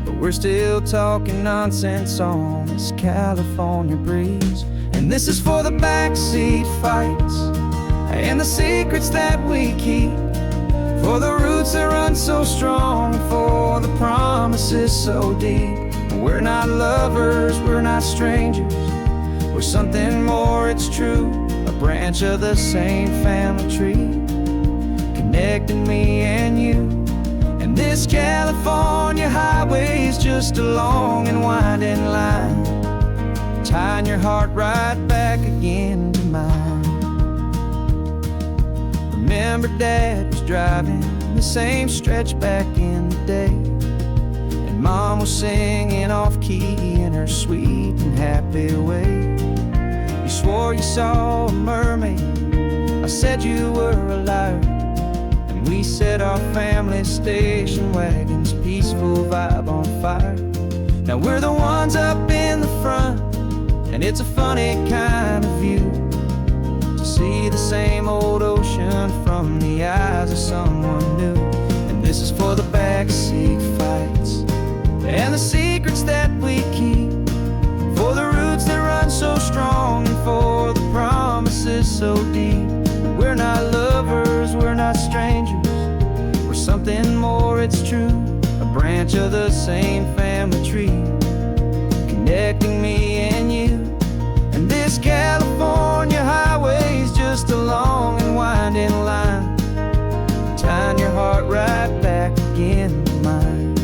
but we're still talking nonsense on this California breeze. And this is for the backseat fights and the secrets that we keep, for the roots that run so strong, for the promises so deep. We're not lovers, we're not strangers, we're something more, it's true. A branch of the same family tree, connecting me and you. And this California highway is just a long and winding line, tying your heart right back again to mine. Remember Dad was driving the same stretch back in the day, and Mom was singing off-key in her sweet and happy way. You swore you saw a mermaid, I said you were a liar, and we set our family station wagon's peaceful vibe on fire. Now we're the ones up in the front, and it's a funny kind of view to see the same old ocean from the eyes of someone new. And this is for the backseat fights and the secrets that we keep, for the roots that run so strong, and for the promises so deep. We're not lovers, we're not strangers, we're something more, it's true. A branch of the same family tree, connecting me and you. And this California highway is just a long and winding line, tying your heart right back again to mine.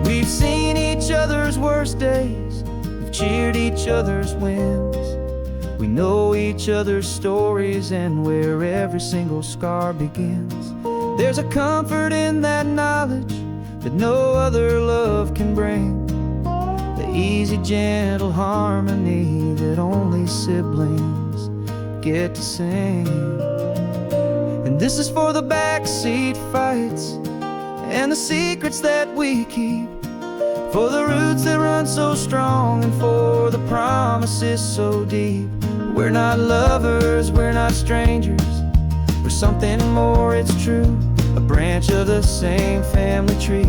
We've seen each other's worst days, we've cheered each other's wins, we know each other's stories and where every single scar begins. There's a comfort in that knowledge that no other love can bring, the easy, gentle harmony that only siblings get to sing. And this is for the backseat fights and the secrets that we keep, for the roots that run so strong, and for the promises so deep. We're not lovers, we're not strangers, we're something more, it's true. A branch of the same family tree,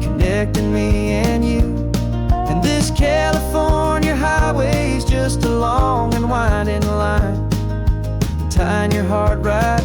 connecting me and you. And this California highway is just a long and winding line, tying your heart right